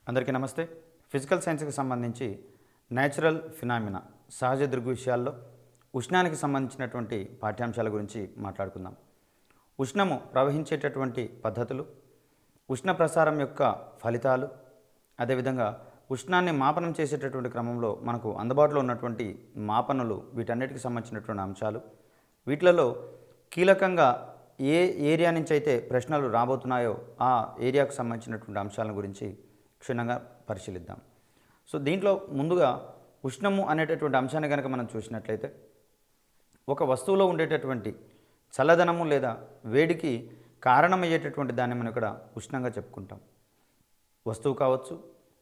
అందరికీ నమస్తే. ఫిజికల్ సైన్స్కి సంబంధించి నేచురల్ ఫినామినా సహజ దృగ్విషయాల్లో ఉష్ణానికి సంబంధించినటువంటి పాఠ్యాంశాల గురించి మాట్లాడుకుందాం. ఉష్ణము ప్రవహించేటటువంటి పద్ధతులు, ఉష్ణ ప్రసారం యొక్క ఫలితాలు, అదేవిధంగా ఉష్ణాన్ని మాపనం చేసేటటువంటి క్రమంలో మనకు అందుబాటులో ఉన్నటువంటి మాపనలు, వీటన్నిటికి సంబంధించినటువంటి అంశాలు, వీటిలలో కీలకంగా ఏ ఏరియా నుంచి అయితే ప్రశ్నలు రాబోతున్నాయో ఆ ఏరియాకు సంబంధించినటువంటి అంశాల గురించి క్షుణ్ణంగా పరిశీలిద్దాం. సో దీంట్లో ముందుగా ఉష్ణము అనేటటువంటి అంశాన్ని కనుక మనం చూసినట్లయితే, ఒక వస్తువులో ఉండేటటువంటి చల్లదనము లేదా వేడికి కారణమయ్యేటటువంటి దాన్ని మనం ఇక్కడ ఉష్ణంగా చెప్పుకుంటాం. వస్తువు కావచ్చు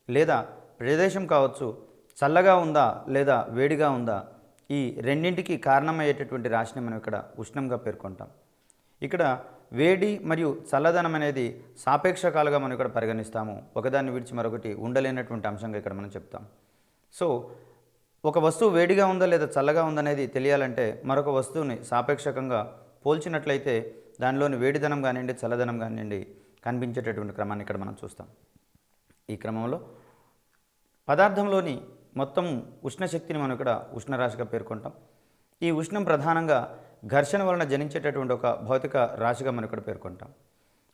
లేదా ప్రదేశం కావచ్చు, చల్లగా ఉందా లేదా వేడిగా ఉందా, ఈ రెండింటికి కారణమయ్యేటటువంటి రాశిని మనం ఇక్కడ ఉష్ణంగా పేర్కొంటాం. ఇక్కడ వేడి మరియు చల్లదనం అనేది సాపేక్షకాలుగా మనం ఇక్కడ పరిగణిస్తాము. ఒకదాన్ని విడిచి మరొకటి ఉండలేనటువంటి అంశంగా ఇక్కడ మనం చెప్తాం. సో ఒక వస్తువు వేడిగా ఉందా లేదా చల్లగా ఉందనేది తెలియాలంటే మరొక వస్తువుని సాపేక్షకంగా పోల్చినట్లయితే దానిలోని వేడిదనం కానివ్వండి, చల్లదనం కానివ్వండి కనిపించేటటువంటి క్రమాన్ని ఇక్కడ మనం చూస్తాం. ఈ క్రమంలో పదార్థంలోని మొత్తం ఉష్ణశక్తిని మనం ఇక్కడ ఉష్ణరాశిగా పేర్కొంటాం. ఈ ఉష్ణం ప్రధానంగా ఘర్షణ వలన జనించేటటువంటి ఒక భౌతిక రాశిగా మనం ఇక్కడ పేర్కొంటాం.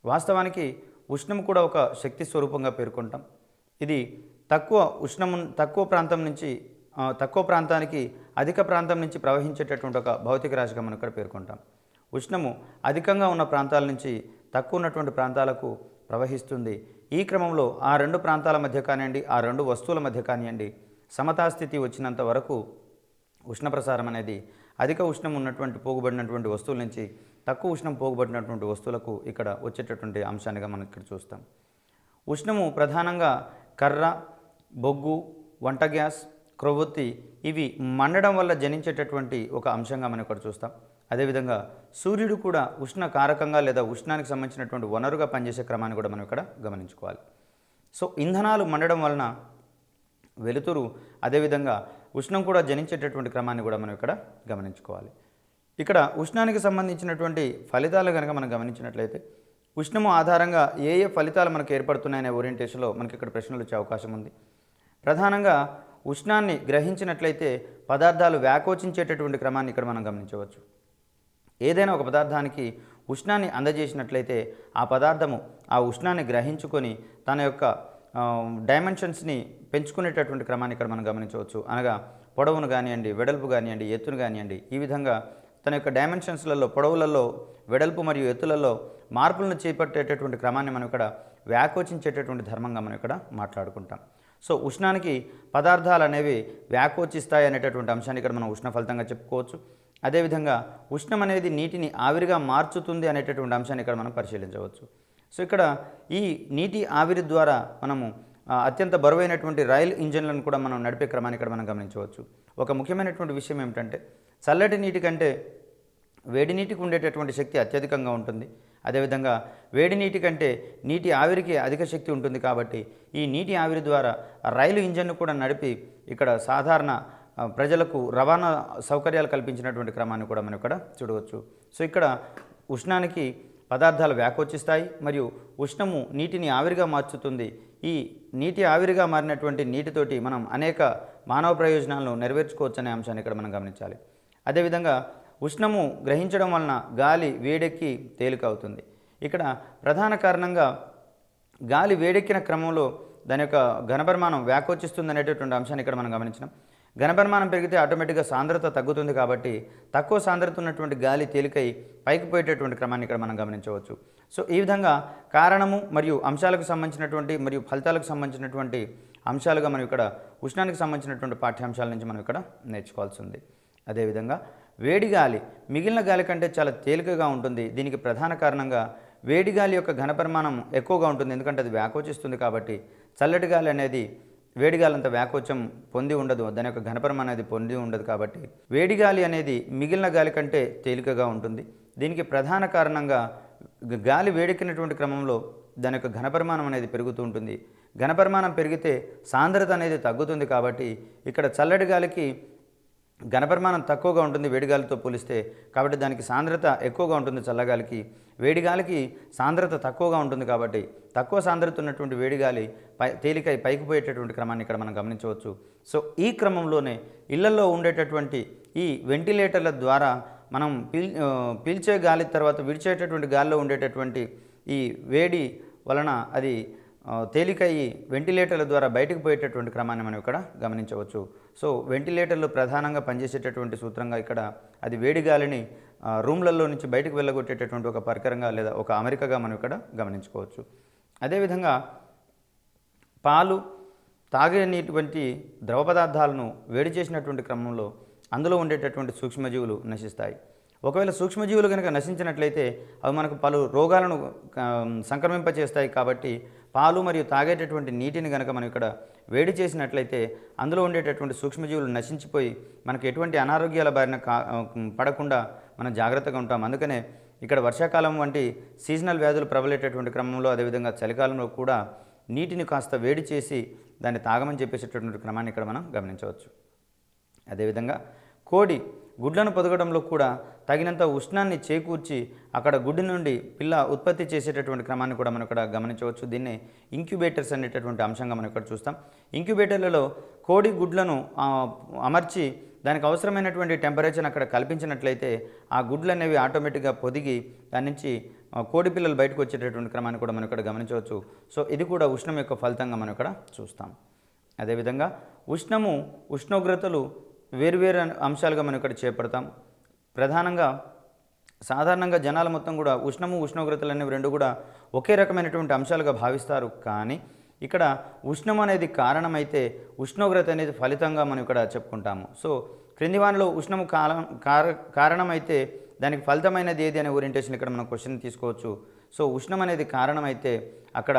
వాస్తవానికి ఉష్ణం కూడా ఒక శక్తి స్వరూపంగా పేర్కొంటాం. ఇది తక్కువ ప్రాంతం నుంచి తక్కువ ప్రాంతానికి అధిక ప్రాంతం నుంచి ప్రవహించేటటువంటి ఒక భౌతిక రాశిగా మనం ఇక్కడ పేర్కొంటాం. ఉష్ణము అధికంగా ఉన్న ప్రాంతాల నుంచి తక్కువ ఉన్నటువంటి ప్రాంతాలకు ప్రవహిస్తుంది. ఈ క్రమంలో ఆ రెండు ప్రాంతాల మధ్య కానివ్వండి, ఆ రెండు వస్తువుల మధ్య కానివ్వండి, సమతాస్థితి వచ్చినంత వరకు ఉష్ణ ప్రసారం అనేది అధిక ఉష్ణం ఉన్నటువంటి పోగుబడినటువంటి వస్తువుల నుంచి తక్కువ ఉష్ణం పోగుబడినటువంటి వస్తువులకు ఇక్కడ వచ్చేటటువంటి అంశాన్నిగా మనం ఇక్కడ చూస్తాం. ఉష్ణము ప్రధానంగా కర్ర, బొగ్గు, వంట గ్యాస్, క్రొవ్వొత్తి ఇవి మండడం వల్ల జనించేటటువంటి ఒక అంశంగా మనం ఇక్కడ చూస్తాం. అదేవిధంగా సూర్యుడు కూడా ఉష్ణ కారకంగా లేదా ఉష్ణానికి సంబంధించినటువంటి వనరుగా పనిచేసే క్రమాన్ని కూడా మనం ఇక్కడ గమనించుకోవాలి. సో ఇంధనాలు మండడం వలన వెలుతురు, అదేవిధంగా ఉష్ణం కూడా జనించేటటువంటి క్రమాన్ని కూడా మనం ఇక్కడ గమనించుకోవాలి. ఇక్కడ ఉష్ణానికి సంబంధించినటువంటి ఫలితాలు కనుక మనం గమనించినట్లయితే, ఉష్ణము ఆధారంగా ఏ ఏ ఫలితాలు మనకు ఏర్పడుతున్నాయనే ఓరియంటేషన్లో మనకి ఇక్కడ ప్రశ్నలు వచ్చే అవకాశం ఉంది. ప్రధానంగా ఉష్ణాన్ని గ్రహించినట్లయితే పదార్థాలు వ్యాకోచించేటటువంటి క్రమాన్ని ఇక్కడ మనం గమనించవచ్చు. ఏదైనా ఒక పదార్థానికి ఉష్ణాన్ని అందజేసినట్లయితే ఆ పదార్థము ఆ ఉష్ణాన్ని గ్రహించుకొని తన యొక్క డైమెన్షన్స్ని పెంచుకునేటటువంటి క్రమాన్ని ఇక్కడ మనం గమనించవచ్చు. అనగా పొడవును కానివ్వండి, వెడల్పు కానివ్వండి, ఎత్తును కానివ్వండి, ఈ విధంగా తన యొక్క డైమెన్షన్స్లలో, పొడవులలో, వెడల్పు మరియు ఎత్తులలో మార్పులను చేపట్టేటటువంటి క్రమాన్ని మనం ఇక్కడ వ్యాకోచించేటటువంటి ధర్మంగా మనం ఇక్కడ మాట్లాడుకుంటాం. సో ఉష్ణానికి పదార్థాలు అనేవి వ్యాకోచిస్తాయి అనేటటువంటి అంశాన్ని ఇక్కడ మనం ఉష్ణ ఫలితంగా చెప్పుకోవచ్చు. అదేవిధంగా ఉష్ణం అనేది నీటిని ఆవిరిగా మార్చుతుంది అనేటటువంటి అంశాన్ని ఇక్కడ మనం పరిశీలించవచ్చు. సో ఇక్కడ ఈ నీటి ఆవిరి ద్వారా మనము అత్యంత బరువైనటువంటి రైలు ఇంజన్లను కూడా మనం నడిపే క్రమాన్ని ఇక్కడ మనం గమనించవచ్చు. ఒక ముఖ్యమైనటువంటి విషయం ఏమిటంటే, చల్లటి నీటి కంటే వేడి నీటికి ఉండేటటువంటి శక్తి అత్యధికంగా ఉంటుంది. అదేవిధంగా వేడి నీటి కంటే నీటి ఆవిరికి అధిక శక్తి ఉంటుంది. కాబట్టి ఈ నీటి ఆవిరి ద్వారా రైలు ఇంజన్ను కూడా నడిపి ఇక్కడ సాధారణ ప్రజలకు రవాణా సౌకర్యాలు కల్పించినటువంటి క్రమాన్ని కూడా మనం ఇక్కడ చూడవచ్చు. సో ఇక్కడ ఉష్ణానికి పదార్థాలు వ్యాకోచిస్తాయి మరియు ఉష్ణము నీటిని ఆవిరిగా మార్చుతుంది. ఈ నీటి ఆవిరిగా మారినటువంటి నీటితోటి మనం అనేక మానవ ప్రయోజనాలను నెరవేర్చుకోవచ్చు అనే అంశాన్ని ఇక్కడ మనం గమనించాలి. అదేవిధంగా ఉష్ణము గ్రహించడం వలన గాలి వేడెక్కి తేలిక అవుతుంది. ఇక్కడ ప్రధాన కారణంగా గాలి వేడెక్కిన క్రమంలో దాని యొక్క ఘనపరిమాణం వ్యాకోచిస్తుంది అనేటటువంటి అంశాన్ని ఇక్కడ మనం గమనించినాం. ఘనపరిమాణం పెరిగితే ఆటోమేటిక్గా సాంద్రత తగ్గుతుంది. కాబట్టి తక్కువ సాంద్రత ఉన్నటువంటి గాలి తేలికై పైకి పోయేటటువంటి క్రమాన్ని ఇక్కడ మనం గమనించవచ్చు. సో ఈ విధంగా కారణము మరియు అంశాలకు సంబంధించినటువంటి మరియు ఫలితాలకు సంబంధించినటువంటి అంశాలుగా మనం ఇక్కడ ఉష్ణానికి సంబంధించినటువంటి పాఠ్యాంశాల నుంచి మనం ఇక్కడ నేర్చుకోవాల్సి ఉంది. అదేవిధంగా వేడి గాలి మిగిలిన గాలి కంటే చాలా తేలికగా ఉంటుంది. దీనికి ప్రధాన కారణంగా వేడి గాలి యొక్క ఘనపరిమాణం ఎక్కువగా ఉంటుంది, ఎందుకంటే అది వ్యాకోచిస్తుంది. కాబట్టి చల్లటి గాలి అనేది వేడిగాలి అంత వ్యాకోచం పొంది ఉండదు, దాని యొక్క ఘనపరిమాణం అనేది పొంది ఉండదు. కాబట్టి వేడిగాలి అనేది మిగిలిన గాలి కంటే తేలికగా ఉంటుంది. దీనికి ప్రధాన కారణంగా గాలి వేడెక్కినటువంటి క్రమంలో దాని యొక్క ఘనపరిమాణం అనేది పెరుగుతూ ఉంటుంది. ఘనపరిమాణం పెరిగితే సాంద్రత అనేది తగ్గుతుంది. కాబట్టి ఇక్కడ చల్లటి గాలికి ఘనపరిమాణం తక్కువగా ఉంటుంది వేడిగాలితో పోలిస్తే, కాబట్టి దానికి సాంద్రత ఎక్కువగా ఉంటుంది. చల్లగాలికి వేడిగాలికి సాంద్రత తక్కువగా ఉంటుంది కాబట్టి తక్కువ సాంద్రత ఉన్నటువంటి వేడిగాలి తేలికై పైకి పోయేటటువంటి క్రమాన్ని ఇక్కడ మనం గమనించవచ్చు. సో ఈ క్రమంలోనే ఇళ్లలో ఉండేటటువంటి ఈ వెంటిలేటర్ల ద్వారా మనం పీల్చే గాలి తర్వాత విడిచేటటువంటి గాలిలో ఉండేటటువంటి ఈ వేడి వలన అది తేలికయ్యి వెంటిలేటర్ల ద్వారా బయటకు పోయేటటువంటి క్రమాన్ని మనం ఇక్కడ గమనించవచ్చు. సో వెంటిలేటర్లు ప్రధానంగా పనిచేసేటటువంటి సూత్రంగా ఇక్కడ అది వేడి గాలిని రూమ్లలో నుంచి బయటకు వెళ్ళగొట్టేటటువంటి ఒక పరికరంగా లేదా ఒక అమరికగా మనం ఇక్కడ గమనించుకోవచ్చు. అదేవిధంగా పాలు తాగేటువంటి ద్రవ పదార్థాలను వేడి చేసినటువంటి క్రమంలో అందులో ఉండేటటువంటి సూక్ష్మజీవులు నశిస్తాయి. ఒకవేళ సూక్ష్మజీవులు కనుక నశించినట్లయితే అవి మనకు పలు రోగాలను సంక్రమింపచేస్తాయి. కాబట్టి పాలు మరియు తాగేటటువంటి నీటిని కనుక మనం ఇక్కడ వేడి చేసినట్లయితే అందులో ఉండేటటువంటి సూక్ష్మజీవులు నశించిపోయి మనకు ఎటువంటి అనారోగ్యాల బారిన పడకుండా మనం జాగ్రత్తగా ఉంటాం. అందుకనే ఇక్కడ వర్షాకాలం వంటి సీజనల్ వ్యాధులు ప్రబలేటటువంటి క్రమంలో, అదేవిధంగా చలికాలంలో కూడా నీటిని కాస్త వేడి చేసి దాన్ని తాగమని చెప్పేసేటటువంటి క్రమాన్ని ఇక్కడ మనం గమనించవచ్చు. అదేవిధంగా కోడి గుడ్లను పొదగడంలో కూడా తగినంత ఉష్ణాన్ని చేకూర్చి అక్కడ గుడ్డి నుండి పిల్ల ఉత్పత్తి చేసేటటువంటి క్రమాన్ని కూడా మనం ఇక్కడ గమనించవచ్చు. దీన్ని ఇంక్యుబేటర్స్ అనేటటువంటి అంశంగా మనం ఇక్కడ చూస్తాం. ఇంక్యుబేటర్లలో కోడి గుడ్లను అమర్చి దానికి అవసరమైనటువంటి టెంపరేచర్ని అక్కడ కల్పించినట్లయితే ఆ గుడ్లు అనేవి ఆటోమేటిక్గా పొదిగి దాని నుంచి కోడి పిల్లలు బయటకు వచ్చేటటువంటి క్రమాన్ని కూడా మనం ఇక్కడ గమనించవచ్చు. సో ఇది కూడా ఉష్ణం యొక్క ఫలితంగా మనం ఇక్కడ చూస్తాం. అదేవిధంగా ఉష్ణోగ్రతలు వేరువేరు అంశాలుగా మనం ఇక్కడ చేపడతాం. ప్రధానంగా సాధారణంగా జనాల మొత్తం కూడా ఉష్ణోగ్రతలు అనేవి రెండు కూడా ఒకే రకమైనటువంటి అంశాలుగా భావిస్తారు. కానీ ఇక్కడ ఉష్ణం అనేది కారణమైతే ఉష్ణోగ్రత అనేది ఫలితంగా మనం ఇక్కడ చెప్పుకుంటాము. సో క్రింది వానిలో ఉష్ణము కారణమైతే దానికి ఫలితమైనది ఏది అనే ఓరియంటేషన్ ఇక్కడ మనం క్వశ్చన్ తీసుకోవచ్చు. సో ఉష్ణం అనేది కారణమైతే అక్కడ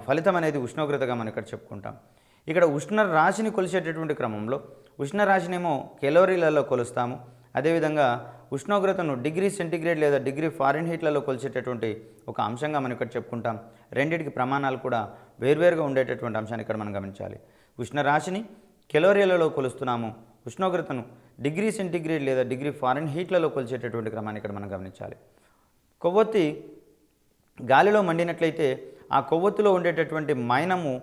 ఫలితం అనేది ఉష్ణోగ్రతగా మనం ఇక్కడ చెప్పుకుంటాం. ఇక్కడ ఉష్ణ రాశిని కొలిచేటటువంటి క్రమంలో ఉష్ణ రాశినేమో కెలోరీలలో కొలుస్తాము. అదేవిధంగా ఉష్ణోగ్రతను డిగ్రీ సెంటిగ్రేడ్ లేదా డిగ్రీ ఫారెన్హీట్లలో కొలిచేటటువంటి ఒక అంశంగా మనం ఇక్కడ చెప్పుకుంటాం. రెండింటికి ప్రమాణాలు కూడా వేర్వేరుగా ఉండేటటువంటి అంశాన్ని ఇక్కడ మనం గమనించాలి. ఉష్ణ రాశిని కెలోరీలలో కొలుస్తున్నాము, ఉష్ణోగ్రతను డిగ్రీ సెంటిగ్రేడ్ లేదా డిగ్రీ ఫారెన్హీట్లలో కొలిచేటటువంటి క్రమాన్ని ఇక్కడ మనం గమనించాలి. కొవ్వొత్తి గాలిలో మండినట్లయితే ఆ కొవ్వొత్తిలో ఉండేటటువంటి మైనము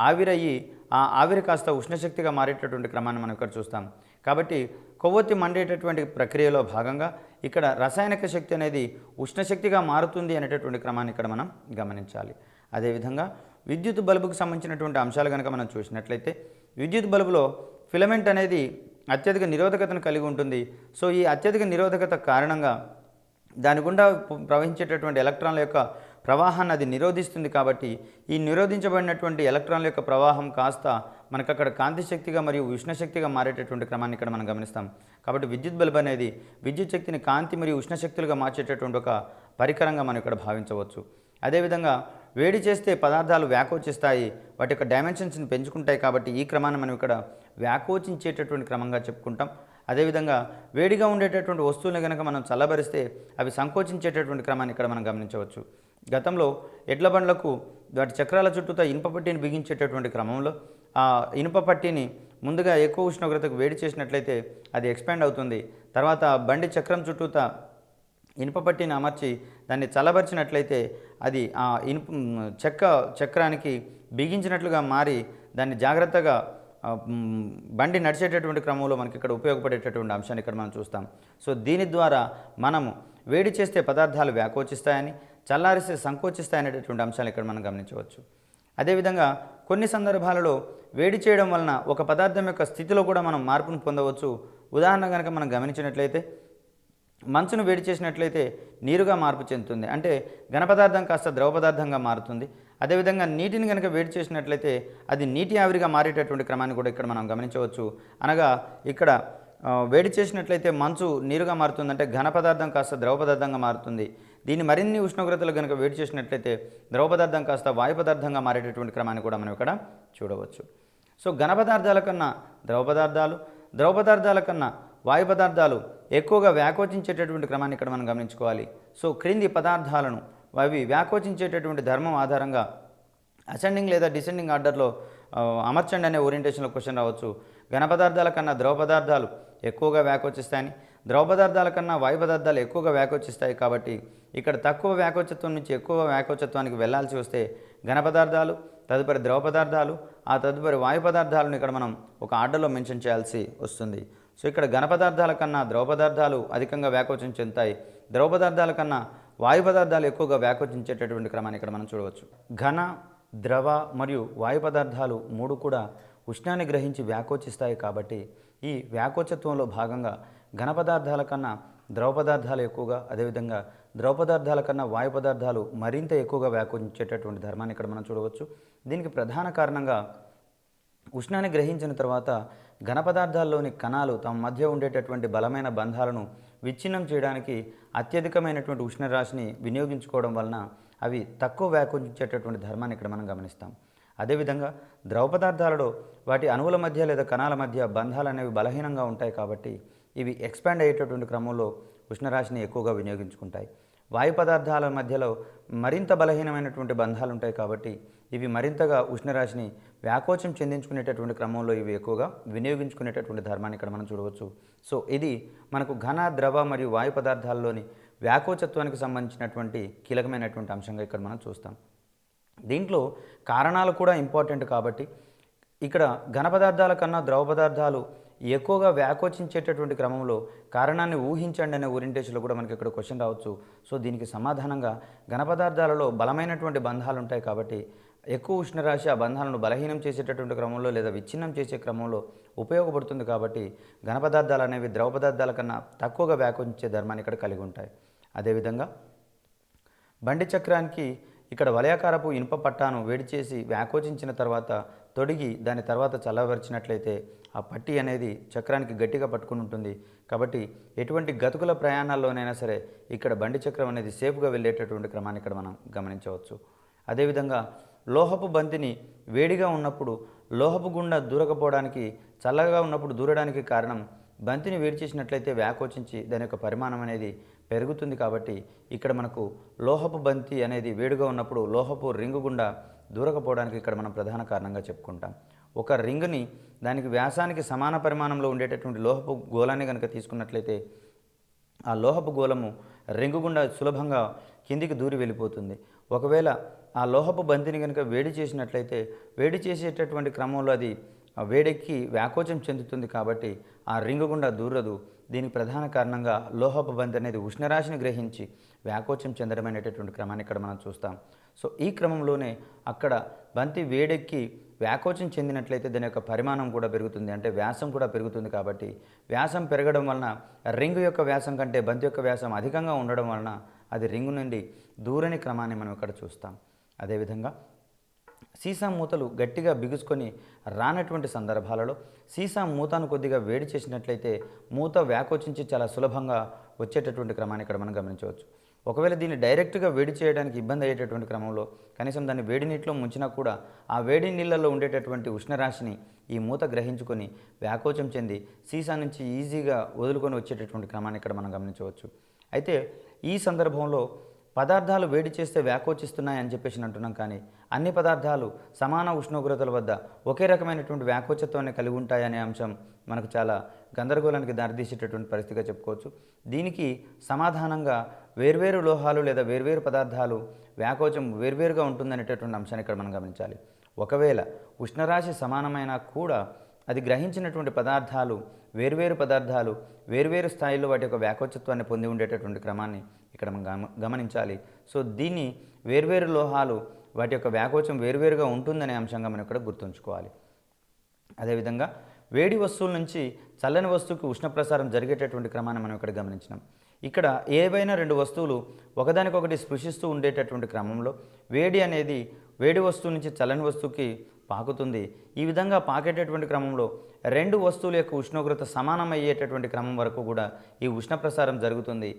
ఆవిరయ్యి ఆ ఆవిరి కాస్త ఉష్ణశక్తిగా మారేటటువంటి క్రమాన్ని మనం ఇక్కడ చూస్తాం. కాబట్టి కొవ్వొత్తి మండేటటువంటి ప్రక్రియలో భాగంగా ఇక్కడ రసాయనిక శక్తి అనేది ఉష్ణశక్తిగా మారుతుంది అనేటటువంటి క్రమాన్ని ఇక్కడ మనం గమనించాలి. అదేవిధంగా విద్యుత్ బల్బుకు సంబంధించినటువంటి అంశాలు కనుక మనం చూసినట్లయితే విద్యుత్ బల్బులో ఫిలమెంట్ అనేది అత్యధిక నిరోధకతను కలిగి ఉంటుంది. సో ఈ అత్యధిక నిరోధకత కారణంగా దాని గుండా ప్రవహించేటటువంటి ఎలక్ట్రాన్ల యొక్క ప్రవాహాన్ని అది నిరోధిస్తుంది. కాబట్టి ఈ నిరోధించబడినటువంటి ఎలక్ట్రాన్ల యొక్క ప్రవాహం కాస్త మనకు అక్కడ కాంతి శక్తిగా మరియు ఉష్ణశక్తిగా మారేటటువంటి క్రమాన్ని ఇక్కడ మనం గమనిస్తాం. కాబట్టి విద్యుత్ బల్బ్ అనేది విద్యుత్ శక్తిని కాంతి మరియు ఉష్ణశక్తులుగా మార్చేటటువంటి ఒక పరికరంగా మనం ఇక్కడ భావించవచ్చు. అదేవిధంగా వేడి చేస్తే పదార్థాలు వ్యాకోచిస్తాయి, వాటి యొక్క డైమెన్షన్స్ని పెంచుకుంటాయి. కాబట్టి ఈ క్రమాన్ని మనం ఇక్కడ వ్యాకోచించేటటువంటి క్రమంగా చెప్పుకుంటాం. అదేవిధంగా వేడిగా ఉండేటటువంటి వస్తువులను కనుక మనం చల్లబరిస్తే అవి సంకోచించేటటువంటి క్రమాన్ని ఇక్కడ మనం గమనించవచ్చు. గతంలో ఎడ్ల బండ్లకు వాటి చక్రాల చుట్టూతో ఇనుప పట్టీని బిగించేటటువంటి క్రమంలో ఆ ఇనుప పట్టీని ముందుగా ఎక్కువ ఉష్ణోగ్రతకు వేడి చేసినట్లయితే అది ఎక్స్పాండ్ అవుతుంది. తర్వాత బండి చక్రం చుట్టూతా ఇనుప పట్టీని అమర్చి దాన్ని చల్లబరిచినట్లయితే అది ఆ చక్రానికి బిగించినట్లుగా మారి దాన్ని జాగ్రత్తగా బండి నడిచేటటువంటి క్రమంలో మనకి ఇక్కడ ఉపయోగపడేటటువంటి అంశాన్ని ఇక్కడ మనం చూస్తాం. సో దీని ద్వారా మనము వేడి చేస్తే పదార్థాలు వ్యాకోచిస్తాయని, చల్లారిస్తే సంకోచిస్తాయనేటటువంటి అంశాలు ఇక్కడ మనం గమనించవచ్చు. అదేవిధంగా కొన్ని సందర్భాలలో వేడి చేయడం వలన ఒక పదార్థం యొక్క స్థితిలో కూడా మనం మార్పును పొందవచ్చు. ఉదాహరణ కనుక మనం గమనించినట్లయితే మంచును వేడి చేసినట్లయితే నీరుగా మార్పు చెందుతుంది, అంటే ఘన పదార్థం కాస్త ద్రవ పదార్థంగా మారుతుంది. అదేవిధంగా నీటిని కనుక వేడి చేసినట్లయితే అది నీటి ఆవిరిగా మారేటటువంటి క్రమాన్ని కూడా ఇక్కడ మనం గమనించవచ్చు. అనగా ఇక్కడ వేడి చేసినట్లయితే మంచు నీరుగా మారుతుందంటే ఘన పదార్థం కాస్త ద్రవ పదార్థంగా మారుతుంది. దీన్ని మరిన్ని ఉష్ణోగ్రతలు కనుక వేడి చేసినట్లయితే ద్రవ పదార్థం కాస్త వాయు పదార్థంగా మారేటటువంటి క్రమాన్ని కూడా మనం ఇక్కడ చూడవచ్చు. సో ఘన పదార్థాల కన్నా ద్రవ పదార్థాల కన్నా వాయు పదార్థాలు ఎక్కువగా వ్యాకోచించేటటువంటి క్రమాన్ని ఇక్కడ మనం గమనించుకోవాలి. సో క్రింది పదార్థాలను అవి వ్యాకోచించేటటువంటి ధర్మం ఆధారంగా అసెండింగ్ లేదా డిసెండింగ్ ఆర్డర్లో అమర్చండి అనే ఓరియంటేషన్లో క్వశ్చన్ రావచ్చు. ఘన పదార్థాల కన్నా ద్రవ పదార్థాలు ఎక్కువగా వ్యాకోచిస్తాయని, ద్రవ పదార్థాల కన్నా వాయు పదార్థాలు ఎక్కువగా వ్యాకోచిస్తాయి కాబట్టి ఇక్కడ తక్కువ వ్యాకోచత్వం నుంచి ఎక్కువ వ్యాకోచత్వానికి వెళ్లాల్సి వస్తే ఘన పదార్థాలు, తదుపరి ద్రవ పదార్థాలు, ఆ తదుపరి వాయు పదార్థాలను ఇక్కడ మనం ఒక ఆర్డర్లో మెన్షన్ చేయాల్సి వస్తుంది. సో ఇక్కడ ఘన పదార్థాల కన్నా ద్రవ పదార్థాలు అధికంగా వ్యాకోచం చెందుతాయి, ద్రవ పదార్థాల కన్నా వాయు పదార్థాలు ఎక్కువగా వ్యాకోచించేటటువంటి క్రమాన్ని ఇక్కడ మనం చూడవచ్చు. ఘన, ద్రవ మరియు వాయు పదార్థాలు మూడు కూడా ఉష్ణాన్ని గ్రహించి వ్యాకోచిస్తాయి కాబట్టి ఈ వ్యాకోచత్వంలో భాగంగా ఘన పదార్థాల కన్నా ద్రవ పదార్థాలు ఎక్కువగా, అదేవిధంగా ద్రవ పదార్థాల కన్నా వాయు పదార్థాలు మరింత ఎక్కువగా వ్యాకోచించేటటువంటి ధర్మాన్ని ఇక్కడ మనం చూడవచ్చు. దీనికి ప్రధాన కారణంగా ఉష్ణాన్ని గ్రహించిన తర్వాత ఘన పదార్థాల్లోని కణాలు తమ మధ్య ఉండేటటువంటి బలమైన బంధాలను విచ్ఛిన్నం చేయడానికి అత్యధికమైనటువంటి ఉష్ణరాశిని వినియోగించుకోవడం వలన అవి తక్కువ వ్యాకోచించేటటువంటి ధర్మాన్ని ఇక్కడ మనం గమనిస్తాం. అదేవిధంగా ద్రవ పదార్థాలలో వాటి అణువుల మధ్య లేదా కణాల మధ్య బంధాలు అనేవి బలహీనంగా ఉంటాయి కాబట్టి ఇవి ఎక్స్పాండ్ అయ్యేటటువంటి క్రమంలో ఉష్ణరాశిని ఎక్కువగా వినియోగించుకుంటాయి. వాయు పదార్థాల మధ్యలో మరింత బలహీనమైనటువంటి బంధాలు ఉంటాయి కాబట్టి ఇవి మరింతగా ఉష్ణరాశిని వ్యాకోచం చెందించుకునేటటువంటి క్రమంలో ఇవి ఎక్కువగా వినియోగించుకునేటటువంటి ధర్మాన్ని ఇక్కడ మనం చూడవచ్చు. సో ఇది మనకు ఘన, ద్రవ మరియు వాయు పదార్థాల్లోని వ్యాకోచత్వానికి సంబంధించినటువంటి కీలకమైనటువంటి అంశంగా ఇక్కడ మనం చూస్తాం. దీంట్లో కారణాలు కూడా ఇంపార్టెంట్ కాబట్టి ఇక్కడ ఘన పదార్థాల కన్నా ద్రవ పదార్థాలు ఎక్కువగా వ్యాకోచించేటటువంటి క్రమంలో కారణాన్ని ఊహించండి అనే ఓరియంటేషన్లో కూడా మనకి ఇక్కడ క్వశ్చన్ రావచ్చు. సో దీనికి సమాధానంగా ఘన పదార్థాలలో బలమైనటువంటి బంధాలు ఉంటాయి కాబట్టి ఎక్కువ ఉష్ణరాశి ఆ బంధాలను బలహీనం చేసేటటువంటి క్రమంలో లేదా విచ్ఛిన్నం చేసే క్రమంలో ఉపయోగపడుతుంది కాబట్టి ఘన పదార్థాలు అనేవి ద్రవ పదార్థాల కన్నా తక్కువగా వ్యాకోచించే ధర్మాన్ని ఇక్కడ కలిగి ఉంటాయి. అదేవిధంగా బండి చక్రానికి ఇక్కడ వలయాకారపు ఇనుప పట్టాను వేడి చేసి వ్యాకోచించిన తర్వాత తొడిగి దాని తర్వాత చల్లబరిచినట్లయితే ఆ పట్టి అనేది చక్రానికి గట్టిగా పట్టుకుని ఉంటుంది కాబట్టి ఎటువంటి గతుకుల ప్రయాణాల్లోనైనా సరే ఇక్కడ బండి చక్రం అనేది సేఫ్గా వెళ్ళేటటువంటి క్రమాన్ని ఇక్కడ మనం గమనించవచ్చు. అదేవిధంగా లోహపు బంతిని వేడిగా ఉన్నప్పుడు లోహపు గుండా దూరకపోవడానికి, చల్లగా ఉన్నప్పుడు దూరడానికి కారణం బంతిని వేడి చేసినట్లయితే వ్యాకోచించి దాని యొక్క పరిమాణం అనేది పెరుగుతుంది కాబట్టి ఇక్కడ మనకు లోహపు బంతి అనేది వేడిగా ఉన్నప్పుడు లోహపు రింగు గుండా దూరకపోవడానికి ఇక్కడ మనం ప్రధాన కారణంగా చెప్పుకుంటాం. ఒక రింగుని దానికి వ్యాసానికి సమాన పరిమాణంలో ఉండేటటువంటి లోహపు గోళాన్ని కనుక తీసుకున్నట్లయితే ఆ లోహపు గోళము రింగు గుండా సులభంగా కిందికి దూరి వెళ్ళిపోతుంది. ఒకవేళ ఆ లోహపు బంతిని కనుక వేడి చేసినట్లయితే వేడి చేసేటటువంటి క్రమంలో అది వేడెక్కి వ్యాకోచం చెందుతుంది కాబట్టి ఆ రింగు గుండా దూరదు. దీనికి ప్రధాన కారణంగా లోహపు బంతి అనేది ఉష్ణరాశిని గ్రహించి వ్యాకోచం చెందడం అనేటటువంటి క్రమాన్ని ఇక్కడ మనం చూస్తాం. సో ఈ క్రమంలోనే అక్కడ బంతి వేడెక్కి వ్యాకోచం చెందినట్లయితే దాని యొక్క పరిమాణం కూడా పెరుగుతుంది, అంటే వ్యాసం కూడా పెరుగుతుంది. కాబట్టి వ్యాసం పెరగడం వలన రింగు యొక్క వ్యాసం కంటే బంతి యొక్క వ్యాసం అధికంగా ఉండడం వలన అది రింగు నుండి దూరని క్రమాన్ని మనం ఇక్కడ చూస్తాం. అదేవిధంగా సీసా మూతలు గట్టిగా బిగుసుకొని రానటువంటి సందర్భాలలో సీసా మూతను కొద్దిగా వేడి చేసినట్లయితే మూత వ్యాకోచించి చాలా సులభంగా వచ్చేటటువంటి క్రమాన్ని ఇక్కడ మనం గమనించవచ్చు. ఒకవేళ దీన్ని డైరెక్ట్గా వేడి చేయడానికి ఇబ్బంది అయ్యేటటువంటి క్రమంలో కనీసం దాన్ని వేడి నీటిలో ముంచినా కూడా ఆ వేడి నీళ్ళల్లో ఉండేటటువంటి ఉష్ణరాశిని ఈ మూత గ్రహించుకొని వ్యాకోచం చెంది సీసా నుంచి ఈజీగా వదులుకొని వచ్చేటటువంటి క్రమాన్ని ఇక్కడ మనం గమనించవచ్చు. అయితే ఈ సందర్భంలో పదార్థాలు వేడి చేస్తే వ్యాకోచిస్తున్నాయని చెప్పేసి అంటున్నాం, కానీ అన్ని పదార్థాలు సమాన ఉష్ణోగ్రతల వద్ద ఒకే రకమైనటువంటి వ్యాకోచత్వాన్ని కలిగి ఉంటాయనే అంశం మనకు చాలా గందరగోళానికి దారితీసేటటువంటి పరిస్థితిగా చెప్పుకోవచ్చు. దీనికి సమాధానంగా వేర్వేరు లోహాలు లేదా వేర్వేరు పదార్థాలు వ్యాకోచం వేర్వేరుగా ఉంటుందనేటటువంటి అంశాన్ని ఇక్కడ మనం గమనించాలి. ఒకవేళ ఉష్ణరాశి సమానమైనా కూడా అది గ్రహించినటువంటి పదార్థాలు వేర్వేరు స్థాయిలో వాటి యొక్క వ్యాకోచత్వాన్ని పొంది ఉండేటటువంటి క్రమాన్ని ఇక్కడ మనం గమనించాలి. సో దీన్ని వేర్వేరు లోహాలు వాటి యొక్క వ్యాకోచం వేర్వేరుగా ఉంటుందనే అంశంగా మనం ఇక్కడ గుర్తుంచుకోవాలి. అదేవిధంగా వేడి వస్తువుల నుంచి చల్లని వస్తువుకి ఉష్ణ ప్రసారం జరిగేటటువంటి క్రమాన్ని మనం ఇక్కడ గమనించినాం. ఇక్కడ ఏవైనా రెండు వస్తువులు ఒకదానికొకటి స్పృశిస్తూ ఉండేటటువంటి క్రమంలో వేడి అనేది వేడి వస్తువు నుంచి చల్లని వస్తువుకి పాకుతుంది. ఈ విధంగా పాకేటటువంటి క్రమంలో రెండు వస్తువుల యొక్క ఉష్ణోగ్రత సమానమయ్యేటటువంటి క్రమం వరకు కూడా ఈ ఉష్ణ ప్రసారం జరుగుతుంది.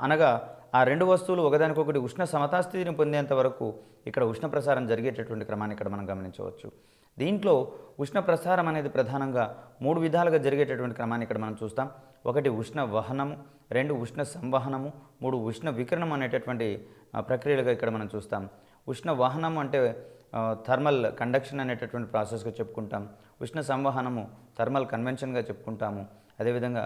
అనగా ఆ రెండు వస్తువులు ఒకదానికొకటి ఉష్ణ సమతాస్థితిని పొందేంత వరకు ఇక్కడ ఉష్ణ ప్రసారం జరిగేటటువంటి క్రమాన్ని ఇక్కడ మనం గమనించవచ్చు. దీంట్లో ఉష్ణ ప్రసారం అనేది ప్రధానంగా మూడు విధాలుగా జరిగేటటువంటి క్రమాన్ని ఇక్కడ మనం చూస్తాం. ఒకటి ఉష్ణ వహనము, రెండు ఉష్ణ సంవహనము, మూడు ఉష్ణ వికిరణం అనేటటువంటి ప్రక్రియలుగా ఇక్కడ మనం చూస్తాం. ఉష్ణ వహనం అంటే థర్మల్ కండక్షన్ అనేటటువంటి ప్రాసెస్గా చెప్పుకుంటాం. ఉష్ణ సంవహనము థర్మల్ కన్వెన్షన్గా చెప్పుకుంటాము. అదేవిధంగా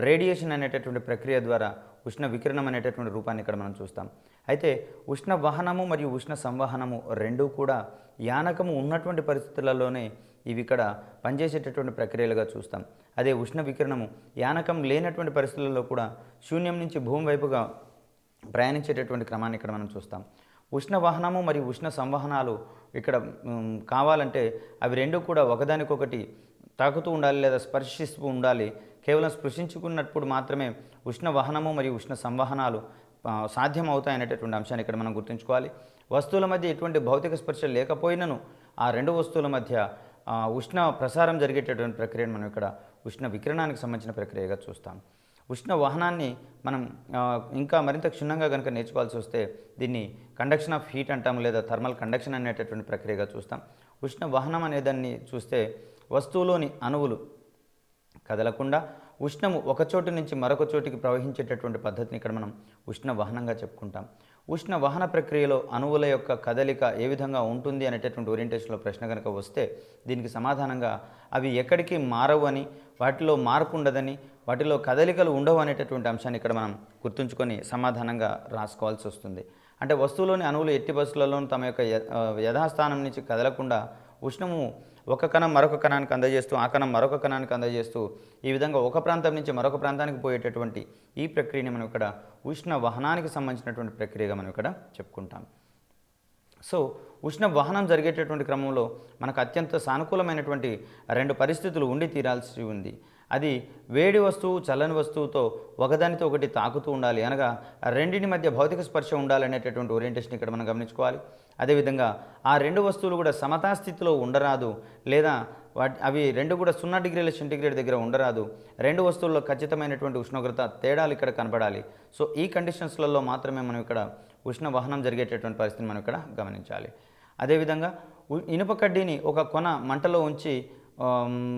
రేడియేషన్ అనేటటువంటి ప్రక్రియ ద్వారా ఉష్ణ వికిరణం అనేటటువంటి రూపాన్ని ఇక్కడ మనం చూస్తాం. అయితే ఉష్ణ వహనము మరియు ఉష్ణ సంవహనము రెండూ కూడా యానకము ఉన్నటువంటి పరిస్థితులలోనే ఇవి ఇక్కడ పనిచేసేటటువంటి ప్రక్రియలుగా చూస్తాం. అదే ఉష్ణ వికిరణము యానకం లేనటువంటి పరిస్థితులలో కూడా శూన్యం నుంచి భూమి వైపుగా ప్రయాణించేటటువంటి క్రమాన్ని ఇక్కడ మనం చూస్తాం. ఉష్ణ వాహనము మరియు ఉష్ణ సంవహనాలు ఇక్కడ కావాలంటే అవి రెండు కూడా ఒకదానికొకటి తాకుతూ ఉండాలి లేదా స్పర్శిస్తూ ఉండాలి. కేవలం స్పృశించుకున్నప్పుడు మాత్రమే ఉష్ణ వాహనము మరియు ఉష్ణ సంవహనాలు సాధ్యం అవుతాయనేటటువంటి అంశాన్ని ఇక్కడ మనం గుర్తుంచుకోవాలి. వస్తువుల మధ్య ఎటువంటి భౌతిక స్పర్శ లేకపోయినను ఆ రెండు వస్తువుల మధ్య ఉష్ణ ప్రసారం జరిగేటటువంటి ప్రక్రియను మనం ఇక్కడ ఉష్ణ వికిరణానికి సంబంధించిన ప్రక్రియగా చూస్తాం. ఉష్ణ వాహనాన్ని మనం ఇంకా మరింత క్షుణ్ణంగా కనుక నేర్చుకోవాల్సి వస్తే దీన్ని కండక్షన్ ఆఫ్ హీట్ అంటాము లేదా థర్మల్ కండక్షన్ అనేటటువంటి ప్రక్రియగా చూస్తాం. ఉష్ణ వాహనం అనేదాన్ని చూస్తే వస్తువులోని అణువులు కదలకుండా ఉష్ణము ఒక చోటు నుంచి మరొక చోటికి ప్రవహించేటటువంటి పద్ధతిని ఇక్కడ మనం ఉష్ణ వహనంగా చెప్పుకుంటాం. ఉష్ణ వహన ప్రక్రియలో అణువుల యొక్క కదలిక ఏ విధంగా ఉంటుంది అనేటటువంటి ఓరియంటేషన్లో ప్రశ్న కనుక వస్తే దీనికి సమాధానంగా అవి ఎక్కడికి మారవు అని, వాటిలో మార్పు ఉండదని, వాటిలో కదలికలు ఉండవు అనేటటువంటి అంశాన్ని ఇక్కడ మనం గుర్తుంచుకొని సమాధానంగా రాసుకోవాల్సి వస్తుంది. అంటే వస్తువులోని అణువులు ఎట్టి పరిస్థితులలోనూ తమ యొక్క యథాస్థానం నుంచి కదలకుండా ఉష్ణము ఒక కణం మరొక కణానికి అందజేస్తూ, ఆ కణం మరొక కణానికి అందజేస్తూ ఈ విధంగా ఒక ప్రాంతం నుంచి మరొక ప్రాంతానికి పోయేటటువంటి ఈ ప్రక్రియని మనం ఇక్కడ ఉష్ణ వహనానికి సంబంధించినటువంటి ప్రక్రియగా మనం ఇక్కడ చెప్పుకుంటాం. సో ఉష్ణ వహనం జరిగేటటువంటి క్రమంలో మనకు అత్యంత సానుకూలమైనటువంటి రెండు పరిస్థితులు ఉండి తీరాల్సి ఉంది. అది వేడి వస్తువు చల్లని వస్తువుతో ఒకదానితో ఒకటి తాకుతూ ఉండాలి, అనగా రెండింటి మధ్య భౌతిక స్పర్శ ఉండాలనేటటువంటి ఓరియంటేషన్ ఇక్కడ మనం గమనించుకోవాలి. అదేవిధంగా ఆ రెండు వస్తువులు కూడా సమతా స్థితిలో ఉండరాదు, లేదా అవి రెండు కూడా 0 డిగ్రీల సెంటీగ్రేడ్ దగ్గర ఉండరాదు. రెండు వస్తువుల్లో ఖచ్చితమైనటువంటి ఉష్ణోగ్రత తేడాలు ఇక్కడ కనబడాలి. సో ఈ కండిషన్స్లలో మాత్రమే మనం ఇక్కడ ఉష్ణ వహనం జరిగేటటువంటి పరిస్థితిని మనం ఇక్కడ గమనించాలి. అదేవిధంగా ఇనుప కడ్డీని ఒక కొన మంటలో ఉంచి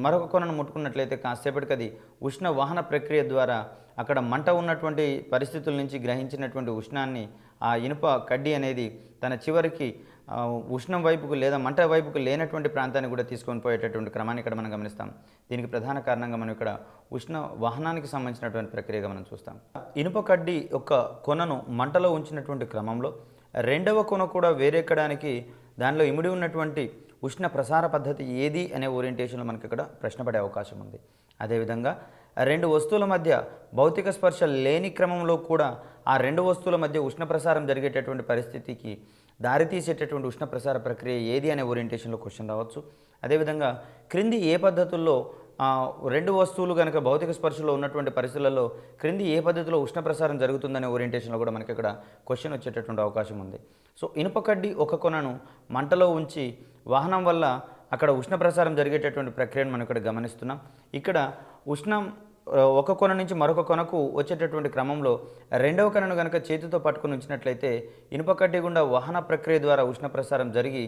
మరొక కొనను ముట్టుకున్నట్లయితే కాసేపటికి అది ఉష్ణ వాహన ప్రక్రియ ద్వారా అక్కడ మంట ఉన్నటువంటి పరిస్థితుల నుంచి గ్రహించినటువంటి ఉష్ణాన్ని ఆ ఇనుప కడ్డీ అనేది తన చివరికి ఉష్ణం వైపుకు లేదా మంట వైపుకు లేనటువంటి ప్రాంతాన్ని కూడా తీసుకొని పోయేటటువంటి క్రమాన్ని ఇక్కడ మనం గమనిస్తాం. దీనికి ప్రధాన కారణంగా మనం ఇక్కడ ఉష్ణ వాహనానికి సంబంధించినటువంటి ప్రక్రియగా మనం చూస్తాం. ఇనుప కడ్డీ యొక్క కొనను మంటలో ఉంచినటువంటి క్రమంలో రెండవ కొన కూడా వేరెక్కడానికి దానిలో ఇమిడి ఉన్నటువంటి ఉష్ణ ప్రసార పద్ధతి ఏది అనే ఓరియంటేషన్లో మనకి ఇక్కడ ప్రశ్న పడే అవకాశం ఉంది. అదేవిధంగా రెండు వస్తువుల మధ్య భౌతిక స్పర్శ లేని క్రమంలో కూడా ఆ రెండు వస్తువుల మధ్య ఉష్ణ ప్రసారం జరిగేటటువంటి పరిస్థితికి దారితీసేటటువంటి ఉష్ణ ప్రసార ప్రక్రియ ఏది అనే ఓరియంటేషన్లో క్వశ్చన్ రావచ్చు. అదేవిధంగా క్రింది ఏ పద్ధతుల్లో రెండు వస్తువులు కనుక భౌతిక స్పర్శలో ఉన్నటువంటి పరిస్థితులలో క్రింది ఏ పద్ధతిలో ఉష్ణ ప్రసారం జరుగుతుందనే ఓరియంటేషన్లో కూడా మనకి ఇక్కడ క్వశ్చన్ వచ్చేటటువంటి అవకాశం ఉంది. సో ఇనుప కడ్డీ ఒక కొనను మంటలో ఉంచి వాహనం వల్ల అక్కడ ఉష్ణ ప్రసారం జరిగేటటువంటి ప్రక్రియను మనం ఇక్కడ గమనిస్తున్నాం. ఇక్కడ ఉష్ణం ఒక కొన నుంచి మరొక కొనకు వచ్చేటటువంటి క్రమంలో రెండవ కొనను కనుక చేతితో పట్టుకుని ఉంచినట్లయితే ఇనుప కడ్డీ గుండా వాహన ప్రక్రియ ద్వారా ఉష్ణ ప్రసారం జరిగి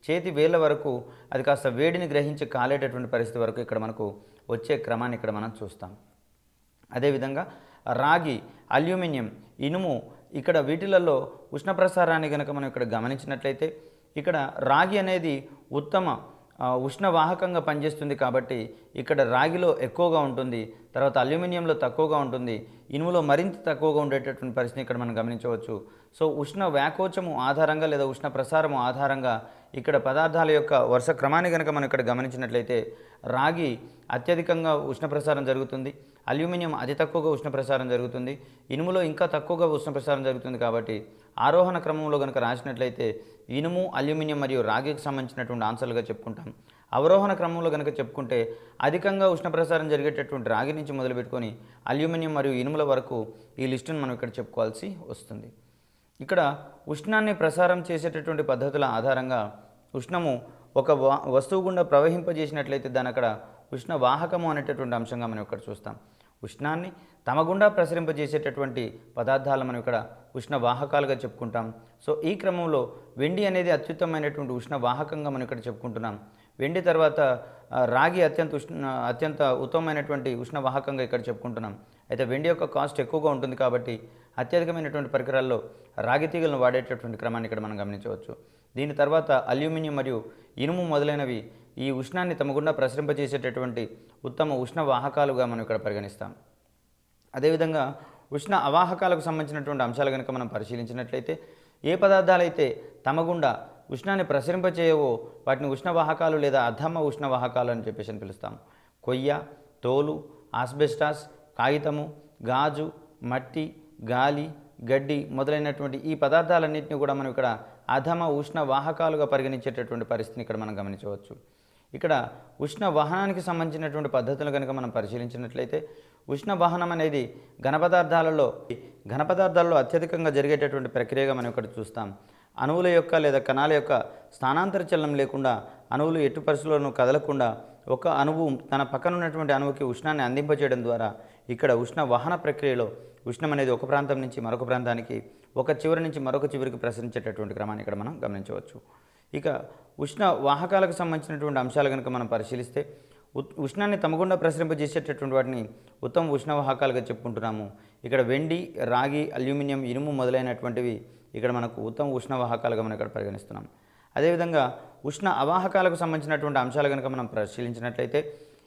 చేతి వేళ్ళ వరకు అది కాస్త వేడిని గ్రహించి కాలేటటువంటి పరిస్థితి వరకు ఇక్కడ మనకు వచ్చే క్రమాన్ని ఇక్కడ మనం చూస్తాం. అదేవిధంగా రాగి, అల్యూమినియం, ఇనుము ఇక్కడ వీటిలలో ఉష్ణ ప్రసారాన్ని కనుక మనం ఇక్కడ గమనించినట్లయితే ఇక్కడ రాగి అనేది ఉత్తమ ఉష్ణవాహకంగా పనిచేస్తుంది కాబట్టి ఇక్కడ రాగిలో ఎక్కువగా ఉంటుంది, తర్వాత అల్యూమినియంలో తక్కువగా ఉంటుంది, ఇనుములో మరింత తక్కువగా ఉండేటటువంటి పరిస్థితిని ఇక్కడ మనం గమనించవచ్చు. సో ఉష్ణ వ్యాకోచము ఆధారంగా లేదా ఉష్ణ ప్రసారము ఆధారంగా ఇక్కడ పదార్థాల యొక్క వరుస క్రమాన్ని కనుక మనం ఇక్కడ గమనించినట్లయితే రాగి అత్యధికంగా ఉష్ణ ప్రసారం జరుగుతుంది, అల్యూమినియం అతి తక్కువగా ఉష్ణ ప్రసారం జరుగుతుంది, ఇనుములో ఇంకా తక్కువగా ఉష్ణ ప్రసారం జరుగుతుంది. కాబట్టి ఆరోహణ క్రమంలో కనుక రాసినట్లయితే ఇనుము, అల్యూమినియం మరియు రాగికి సంబంధించినటువంటి ఆన్సర్లుగా చెప్పుకుంటాం. అవరోహణ క్రమంలో కనుక చెప్పుకుంటే అధికంగా ఉష్ణ ప్రసారం జరిగేటటువంటి రాగి నుంచి మొదలుపెట్టుకొని అల్యూమినియం మరియు ఇనుముల వరకు ఈ లిస్టును మనం ఇక్కడ చెప్పుకోవాల్సి వస్తుంది. ఇక్కడ ఉష్ణాన్ని ప్రసారం చేసేటటువంటి పద్ధతుల ఆధారంగా ఉష్ణము ఒక వస్తువు గుండా ప్రవహింపజేసినట్లయితే దాని అక్కడ ఉష్ణ వాహకము అనేటటువంటి అంశంగా మనం ఇక్కడ చూస్తాం. ఉష్ణాన్ని తమ గుండా ప్రసరింపజేసేటటువంటి పదార్థాలు మనం ఇక్కడ ఉష్ణ వాహకాలుగా చెప్పుకుంటాం. సో ఈ క్రమంలో వెండి అనేది అత్యుత్తమైనటువంటి ఉష్ణ వాహకంగా మనం ఇక్కడ చెప్పుకుంటున్నాం. వెండి తర్వాత రాగి అత్యంత ఉత్తమమైనటువంటి ఉష్ణ వాహకంగా ఇక్కడ చెప్పుకుంటున్నాం. అయితే వెండి యొక్క కాస్ట్ ఎక్కువగా ఉంటుంది కాబట్టి అత్యధికమైనటువంటి పరికరాల్లో రాగి తీగలను వాడేటటువంటి క్రమాన్ని ఇక్కడ మనం గమనించవచ్చు. దీని తర్వాత అల్యూమినియం మరియు ఇనుము మొదలైనవి ఈ ఉష్ణాన్ని తమ గుండా ప్రసరింపజేసేటటువంటి ఉత్తమ ఉష్ణ వాహకాలుగా మనం ఇక్కడ పరిగణిస్తాం. అదేవిధంగా ఉష్ణ అవాహకాలకు సంబంధించినటువంటి అంశాలు కనుక మనం పరిశీలించినట్లయితే ఏ పదార్థాలైతే తమ గుండా ఉష్ణాన్ని ప్రసరింపచేయవో వాటిని ఉష్ణవాహకాలు లేదా అధమ ఉష్ణవాహకాలు అని చెప్పేసి అని పిలుస్తాం. కొయ్య, తోలు, ఆస్బెస్టాస్, కాగితము, గాజు, మట్టి, గాలి, గడ్డి మొదలైనటువంటి ఈ పదార్థాలన్నింటినీ కూడా మనం ఇక్కడ అధమ ఉష్ణ వాహకాలుగా పరిగణించేటటువంటి పరిస్థితిని ఇక్కడ మనం గమనించవచ్చు. ఇక్కడ ఉష్ణ వాహనానికి సంబంధించినటువంటి పద్ధతులు కనుక మనం పరిశీలించినట్లయితే ఉష్ణ వాహనం అనేది ఘనపదార్థాలలో అత్యధికంగా జరిగేటటువంటి ప్రక్రియగా మనం ఇక్కడ చూస్తాం. అణువుల యొక్క లేదా కణాల యొక్క స్థానాంతర చలనం లేకుండా అణువులు ఎటు పరిస్థితుల్లోనూ కదలకుండా ఒక అణువు తన పక్కన ఉన్నటువంటి అణువుకి ఉష్ణాన్ని అందింపచేయడం ద్వారా ఇక్కడ ఉష్ణ వాహన ప్రక్రియలో ఉష్ణం అనేది ఒక ప్రాంతం నుంచి మరొక ప్రాంతానికి, ఒక చివరి నుంచి మరొక చివరికి ప్రసరించేటటువంటి క్రమాన్ని ఇక్కడ మనం గమనించవచ్చు. ఇక ఉష్ణ వాహకాలకు సంబంధించినటువంటి అంశాలు కనుక మనం పరిశీలిస్తే ఉష్ణాన్ని తమ గుండా ప్రసరింపజేసేటటువంటి వాటిని ఉత్తమ ఉష్ణవాహకాలుగా చెప్పుకుంటున్నాము. ఇక్కడ వెండి, రాగి, అల్యూమినియం, ఇనుము మొదలైనటువంటివి ఇక్కడ మనకు ఉత్తమ ఉష్ణవాహకాలుగా మనం ఇక్కడ పరిగణిస్తున్నాం. అదేవిధంగా ఉష్ణ అవాహకాలకు సంబంధించినటువంటి అంశాలు కనుక మనం పరిశీలించినట్లయితే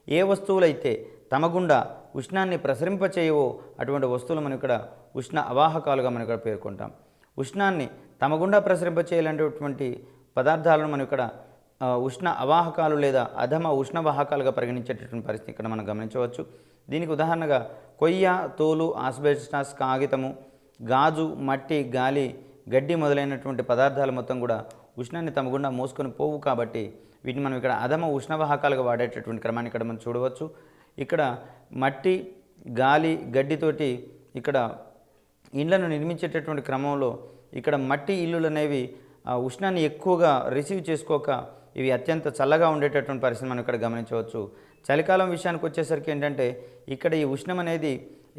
ఏ వస్తువులైతే తమ గుండా ఉష్ణాన్ని ప్రసరింపచేయవో అటువంటి వస్తువులు మనం ఇక్కడ ఉష్ణ అవాహకాలుగా మనం ఇక్కడ పేర్కొంటాం. ఉష్ణాన్ని తమ గుండా ప్రసరింపచేయాలనేటువంటి పదార్థాలను మనం ఇక్కడ ఉష్ణ అవాహకాలు లేదా అధమ ఉష్ణవాహకాలుగా పరిగణించేటటువంటి పరిస్థితి ఇక్కడ మనం గమనించవచ్చు. దీనికి ఉదాహరణగా కొయ్య, తోలు, ఆస్బెస్టాస్, కాగితము, గాజు, మట్టి, గాలి, గడ్డి మొదలైనటువంటి పదార్థాలు మొత్తం కూడా ఉష్ణాన్ని తమ గుండా మోసుకొని పోవు కాబట్టి వీటిని మనం ఇక్కడ అధమ ఉష్ణవాహకాలుగా వాడేటటువంటి క్రమాన్ని ఇక్కడ మనం చూడవచ్చు. ఇక్కడ మట్టి, గాలి, గడ్డితోటి ఇక్కడ ఇండ్లను నిర్మించేటటువంటి క్రమంలో ఇక్కడ మట్టి ఇల్లులు అనేవి ఉష్ణాన్ని ఎక్కువగా రిసీవ్ చేసుకోక ఇవి అత్యంత చల్లగా ఉండేటటువంటి పరిస్థితి మనం ఇక్కడ గమనించవచ్చు. చలికాలం విషయానికి వచ్చేసరికి ఏంటంటే ఇక్కడ ఈ ఉష్ణం అనేది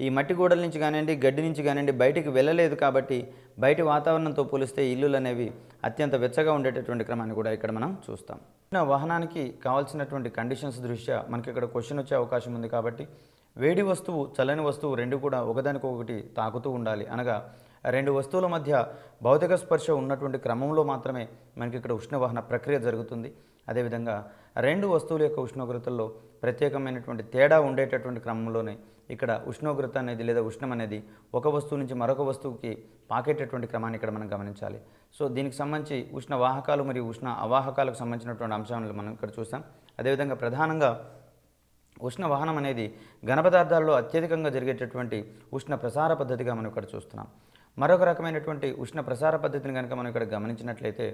ఈ మట్టి గోడల నుంచి కానివ్వండి, గడ్డి నుంచి కానివ్వండి బయటికి వెళ్ళలేదు కాబట్టి బయటి వాతావరణంతో పోలిస్తే ఇల్లులు అనేవి అత్యంత వెచ్చగా ఉండేటటువంటి క్రమాన్ని కూడా ఇక్కడ మనం చూస్తాం. వాహనానికి కావాల్సినటువంటి కండిషన్స్ దృష్ట్యా మనకి ఇక్కడ క్వశ్చన్ వచ్చే అవకాశం ఉంది కాబట్టి వేడి వస్తువు, చల్లని వస్తువు రెండు కూడా ఒకదానికొకటి తాకుతూ ఉండాలి. అనగా రెండు వస్తువుల మధ్య భౌతిక స్పర్శ ఉన్నటువంటి క్రమంలో మాత్రమే మనకి ఇక్కడ ఉష్ణవాహన ప్రక్రియ జరుగుతుంది. అదేవిధంగా రెండు వస్తువుల యొక్క ఉష్ణోగ్రతల్లో ప్రత్యేకమైనటువంటి తేడా ఉండేటటువంటి క్రమంలోనే ఇక్కడ ఉష్ణోగ్రత అనేది లేదా ఉష్ణం అనేది ఒక వస్తువు నుంచి మరొక వస్తువుకి పాకేటటువంటి క్రమాన్ని ఇక్కడ మనం గమనించాలి. సో దీనికి సంబంధించి ఉష్ణ వాహకాలు మరియు ఉష్ణ అవాహకాలకు సంబంధించినటువంటి అంశాలను మనం ఇక్కడ చూస్తాం. అదేవిధంగా ప్రధానంగా ఉష్ణ వాహనం అనేది ఘనపదార్థాల్లో అత్యధికంగా జరిగేటటువంటి ఉష్ణ ప్రసార పద్ధతిగా మనం ఇక్కడ చూస్తున్నాం. మరొక రకమైనటువంటి ఉష్ణ ప్రసార పద్ధతిని కనుక మనం ఇక్కడ గమనించినట్లయితే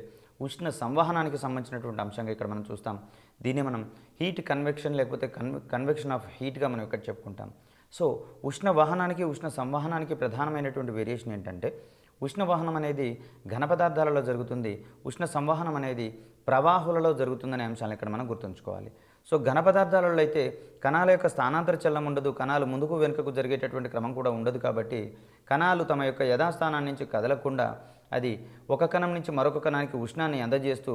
ఉష్ణ సంవహనానికి సంబంధించినటువంటి అంశంగా ఇక్కడ మనం చూస్తాం. దీన్ని మనం హీట్ కన్వెక్షన్ లేకపోతే కన్వెక్షన్ ఆఫ్ హీట్గా మనం ఇక్కడ చెప్పుకుంటాం. సో ఉష్ణ వాహనానికి ఉష్ణ సంవహనానికి ప్రధానమైనటువంటి వేరియేషన్ ఏంటంటే ఉష్ణ వాహనం అనేది ఘన పదార్థాలలో జరుగుతుంది, ఉష్ణ సంవహనం అనేది ప్రవాహులలో జరుగుతుందనే అంశాలను ఇక్కడ మనం గుర్తుంచుకోవాలి. సో ఘన పదార్థాలలో అయితే కణాల యొక్క స్థానాంతర చలనం ఉండదు, కణాలు ముందుకు వెనుకకు జరిగేటటువంటి క్రమం కూడా ఉండదు. కాబట్టి కణాలు తమ యొక్క యథాస్థానాన్ని నుంచి కదలకుండా అది ఒక కణం నుంచి మరొక కణానికి ఉష్ణాన్ని అందజేస్తూ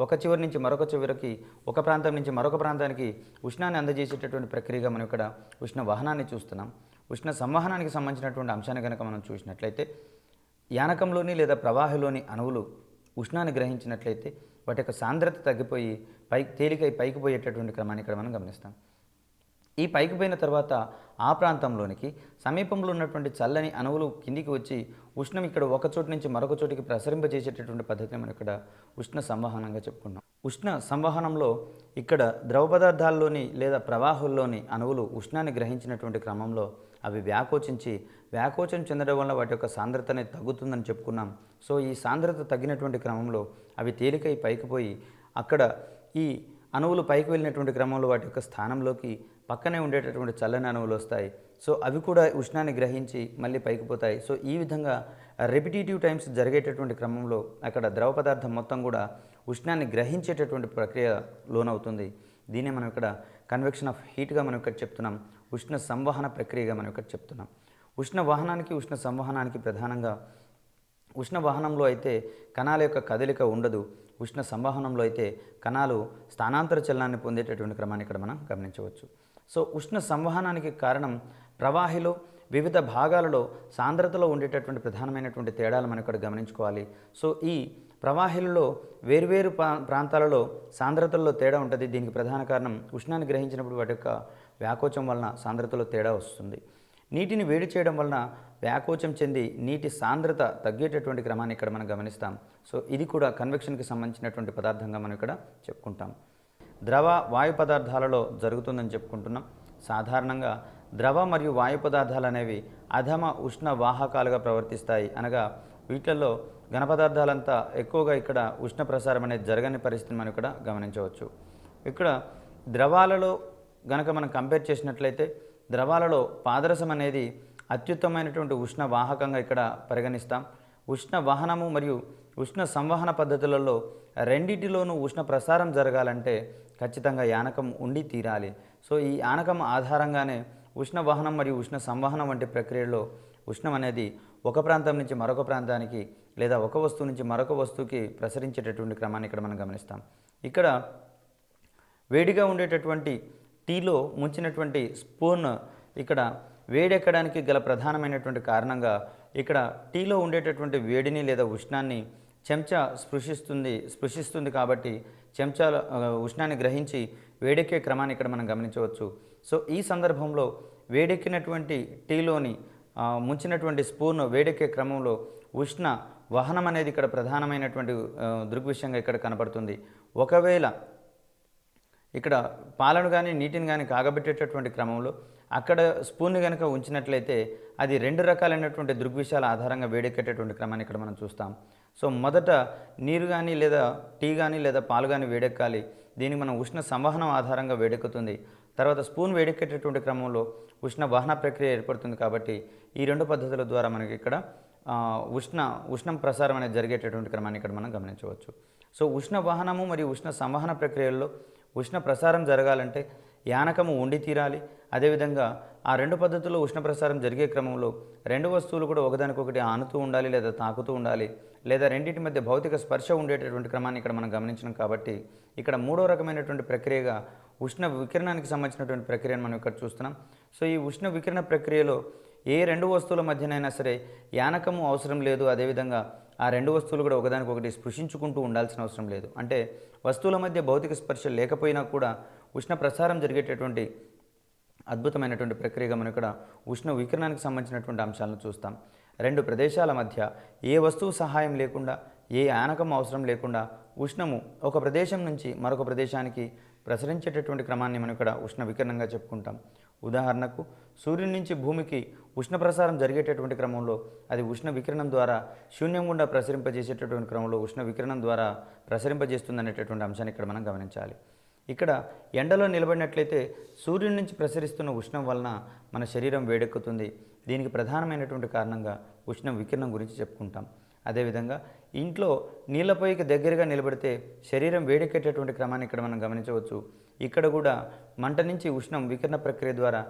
ఒక చివరి నుంచి మరొక చివరికి, ఒక ప్రాంతం నుంచి మరొక ప్రాంతానికి ఉష్ణాన్ని అందజేసేటటువంటి ప్రక్రియగా మనం ఇక్కడ ఉష్ణ వాహనాన్ని చూస్తున్నాం. ఉష్ణ సంవహనానికి సంబంధించినటువంటి అంశాన్ని కనుక మనం చూసినట్లయితే యానకంలోని లేదా ప్రవాహంలోని అణువులు ఉష్ణాన్ని గ్రహించినట్లయితే వాటి యొక్క సాంద్రత తగ్గిపోయి తేలికై పైకి పోయేటటువంటి క్రమాన్ని ఇక్కడ మనం గమనిస్తాం. ఈ పైకి పోయిన తర్వాత ఆ ప్రాంతంలోనికి సమీపంలో ఉన్నటువంటి చల్లని అణువులు కిందికి వచ్చి ఉష్ణం ఇక్కడ ఒక చోటు నుంచి మరొక చోటికి ప్రసరింపజేసేటటువంటి పద్ధతిని మనం ఇక్కడ ఉష్ణ సంవహనంగా చెప్పుకున్నాం. ఉష్ణ సంవహనంలో ఇక్కడ ద్రవ పదార్థాల్లోని లేదా ప్రవాహుల్లోని అణువులు ఉష్ణాన్ని గ్రహించినటువంటి క్రమంలో అవి వ్యాకోచం చెందడం వల్ల వాటి యొక్క సాంద్రత అనేది తగ్గుతుందని చెప్పుకున్నాం. సో ఈ సాంద్రత తగ్గినటువంటి క్రమంలో అవి తేలికై పైకి పోయి అక్కడ ఈ అణువులు పైకి వెళ్ళినటువంటి క్రమంలో వాటి యొక్క స్థానంలోకి పక్కనే ఉండేటటువంటి చల్లని అణువులు వస్తాయి. సో అవి కూడా ఉష్ణాన్ని గ్రహించి మళ్ళీ పైకి పోతాయి. సో ఈ విధంగా రెపిటేటివ్ టైమ్స్ జరిగేటటువంటి క్రమంలో అక్కడ ద్రవ పదార్థం మొత్తం కూడా ఉష్ణాన్ని గ్రహించేటటువంటి ప్రక్రియ లోనవుతుంది. దీన్ని మనం ఇక్కడ కన్వెక్షన్ ఆఫ్ హీట్గా మనం ఇక్కడ చెప్తున్నాం, ఉష్ణ సంవహన ప్రక్రియగా మనం ఇక్కడ చెప్తున్నాం. ఉష్ణ వాహనానికి ఉష్ణ సంవహనానికి ప్రధానంగా ఉష్ణ వాహనంలో అయితే కణాల యొక్క కదలిక ఉండదు, ఉష్ణ సంవహనంలో అయితే కణాలు స్థానాంతర చలనాన్ని పొందేటటువంటి క్రమాన్ని ఇక్కడ మనం గమనించవచ్చు. సో ఉష్ణ సంవహనానికి కారణం ప్రవాహిలో వివిధ భాగాలలో సాంద్రతలో ఉండేటటువంటి ప్రధానమైనటువంటి తేడాలు మనం ఇక్కడ గమనించుకోవాలి. సో ఈ ప్రవాహిలలో వేర్వేరు ప్రాంతాలలో సాంద్రతల్లో తేడా ఉంటుంది. దీనికి ప్రధాన కారణం ఉష్ణాన్ని గ్రహించినప్పుడు వాటి యొక్క వ్యాకోచం వలన సాంద్రతలో తేడా వస్తుంది. నీటిని వేడి చేయడం వలన వ్యాకోచం చెంది నీటి సాంద్రత తగ్గేటటువంటి క్రమాన్ని ఇక్కడ మనం గమనిస్తాం. సో ఇది కూడా కన్వెక్షన్కి సంబంధించినటువంటి పదార్థంగా మనం ఇక్కడ చెప్పుకుంటాం. ద్రవ వాయు పదార్థాలలో జరుగుతుందని చెప్పుకుంటున్నాం. సాధారణంగా ద్రవ మరియు వాయు పదార్థాలు అనేవి అధమ ఉష్ణ వాహకాలుగా ప్రవర్తిస్తాయి. అనగా వీటిల్లో ఘన పదార్థాలంతా ఎక్కువగా ఇక్కడ ఉష్ణ ప్రసారం అనేది జరగని పరిస్థితిని మనం ఇక్కడ గమనించవచ్చు. ఇక్కడ ద్రవాలలో గనక మనం కంపేర్ చేసినట్లయితే ద్రవాలలో పాదరసం అనేది అత్యుత్తమైనటువంటి ఉష్ణ వాహకంగా ఇక్కడ పరిగణిస్తాం. ఉష్ణ వహనము మరియు ఉష్ణ సంవహన పద్ధతులలో రెండిటిలోనూ ఉష్ణ ప్రసారం జరగాలంటే ఖచ్చితంగా యానకం ఉండి తీరాలి. సో ఈ యానకం ఆధారంగానే ఉష్ణ వహనం మరియు ఉష్ణ సంవహనం వంటి ప్రక్రియలో ఉష్ణం అనేది ఒక ప్రాంతం నుంచి మరొక ప్రాంతానికి లేదా ఒక వస్తువు నుంచి మరొక వస్తువుకి ప్రసరించేటటువంటి క్రమాన్ని ఇక్కడ మనం గమనిస్తాం. ఇక్కడ వేడిగా ఉండేటటువంటి టీలో ముంచినటువంటి స్పూన్ ఇక్కడ వేడెక్కడానికి గల ప్రధానమైనటువంటి కారణంగా ఇక్కడ టీలో ఉండేటటువంటి వేడిని లేదా ఉష్ణాన్ని చెంచా స్పృశిస్తుంది కాబట్టి చెంచా ఉష్ణాన్ని గ్రహించి వేడెక్కే క్రమాన్ని ఇక్కడ మనం గమనించవచ్చు. సో ఈ సందర్భంలో వేడెక్కినటువంటి టీలోని ముంచినటువంటి స్పూన్ వేడెక్కే క్రమంలో ఉష్ణ వహనం అనేది ఇక్కడ ప్రధానమైనటువంటి దృగ్విషయంగా ఇక్కడ కనపడుతుంది. ఒకవేళ ఇక్కడ పాలను కానీ నీటిని కానీ కాగబెట్టేటటువంటి క్రమంలో అక్కడ స్పూన్ని కనుక ఉంచినట్లయితే అది రెండు రకాలైనటువంటి దృగ్విషయాల ఆధారంగా వేడెక్కేటటువంటి క్రమాన్ని ఇక్కడ మనం చూస్తాం. సో మొదట నీరు కానీ లేదా టీ కానీ లేదా పాలు కానీ వేడెక్కాలి. దీనికి మనం ఉష్ణ సంవహనం ఆధారంగా వేడెక్కుతుంది. తర్వాత స్పూన్ వేడెక్కేటటువంటి క్రమంలో వహన ప్రక్రియ ఏర్పడుతుంది. కాబట్టి ఈ రెండు పద్ధతుల ద్వారా మనకి ఇక్కడ ఉష్ణం ప్రసారం అనేది జరిగేటటువంటి క్రమాన్ని ఇక్కడ మనం గమనించవచ్చు. సో ఉష్ణ వహనము మరియు ఉష్ణ సంవహన ప్రక్రియల్లో ఉష్ణ ప్రసారం జరగాలంటే యానకము ఉండి తీరాలి. అదేవిధంగా ఆ రెండు పద్ధతుల్లో ఉష్ణ ప్రసారం జరిగే క్రమంలో రెండు వస్తువులు కూడా ఒకదానికొకటి ఆనుతూ ఉండాలి లేదా తాకుతూ ఉండాలి లేదా రెండింటి మధ్య భౌతిక స్పర్శ ఉండేటటువంటి క్రమాన్ని ఇక్కడ మనం గమనించినాం. కాబట్టి ఇక్కడ మూడో రకమైనటువంటి ప్రక్రియగా ఉష్ణ వికిరణానికి సంబంధించినటువంటి ప్రక్రియను మనం ఇక్కడ చూస్తున్నాం. సో ఈ ఉష్ణ వికిరణ ప్రక్రియలో ఏ రెండు వస్తువుల మధ్యనైనా సరే యానకము అవసరం లేదు. అదేవిధంగా ఆ రెండు వస్తువులు కూడా ఒకదానికొకటి స్పృశించుకుంటూ ఉండాల్సిన అవసరం లేదు. అంటే వస్తువుల మధ్య భౌతిక స్పర్శ లేకపోయినా కూడా ఉష్ణ ప్రసారం జరిగేటటువంటి అద్భుతమైనటువంటి ప్రక్రియగా మనం ఇక్కడ ఉష్ణ వికిరణానికి సంబంధించినటువంటి అంశాలను చూస్తాం. రెండు ప్రదేశాల మధ్య ఏ వస్తువు సహాయం లేకుండా ఏ యానకం అవసరం లేకుండా ఉష్ణము ఒక ప్రదేశం నుంచి మరొక ప్రదేశానికి ప్రసరించేటటువంటి క్రమాన్ని మనం ఇక్కడ ఉష్ణ వికిరణంగా చెప్పుకుంటాం. ఉదాహరణకు సూర్యుని నుంచి భూమికి ఉష్ణ ప్రసారం జరిగేటటువంటి క్రమంలో అది ఉష్ణ వికిరణం ద్వారా శూన్యం గుండా ప్రసరింపజేసేటటువంటి క్రమంలో ఉష్ణ వికిరణం ద్వారా ప్రసరింపజేస్తుంది అనేటటువంటి అంశాన్ని ఇక్కడ మనం గమనించాలి. ఇక్కడ ఎండలో నిలబడినట్లయితే సూర్యుని నుంచి ప్రసరిస్తున్న ఉష్ణం వలన మన శరీరం వేడెక్కుతుంది. దీనికి ప్రధానమైనటువంటి కారణంగా ఉష్ణ వికిరణం గురించి చెప్పుకుంటాం. అదేవిధంగా ఇంట్లో నీళ్ళపైకి దగ్గరగా నిలబడితే శరీరం వేడెక్కేటటువంటి క్రమాన్ని ఇక్కడ మనం గమనించవచ్చు. ఇక్కడ కూడా మంట నుంచి ఉష్ణం వికిరణ ప్రక్రియ ద్వారా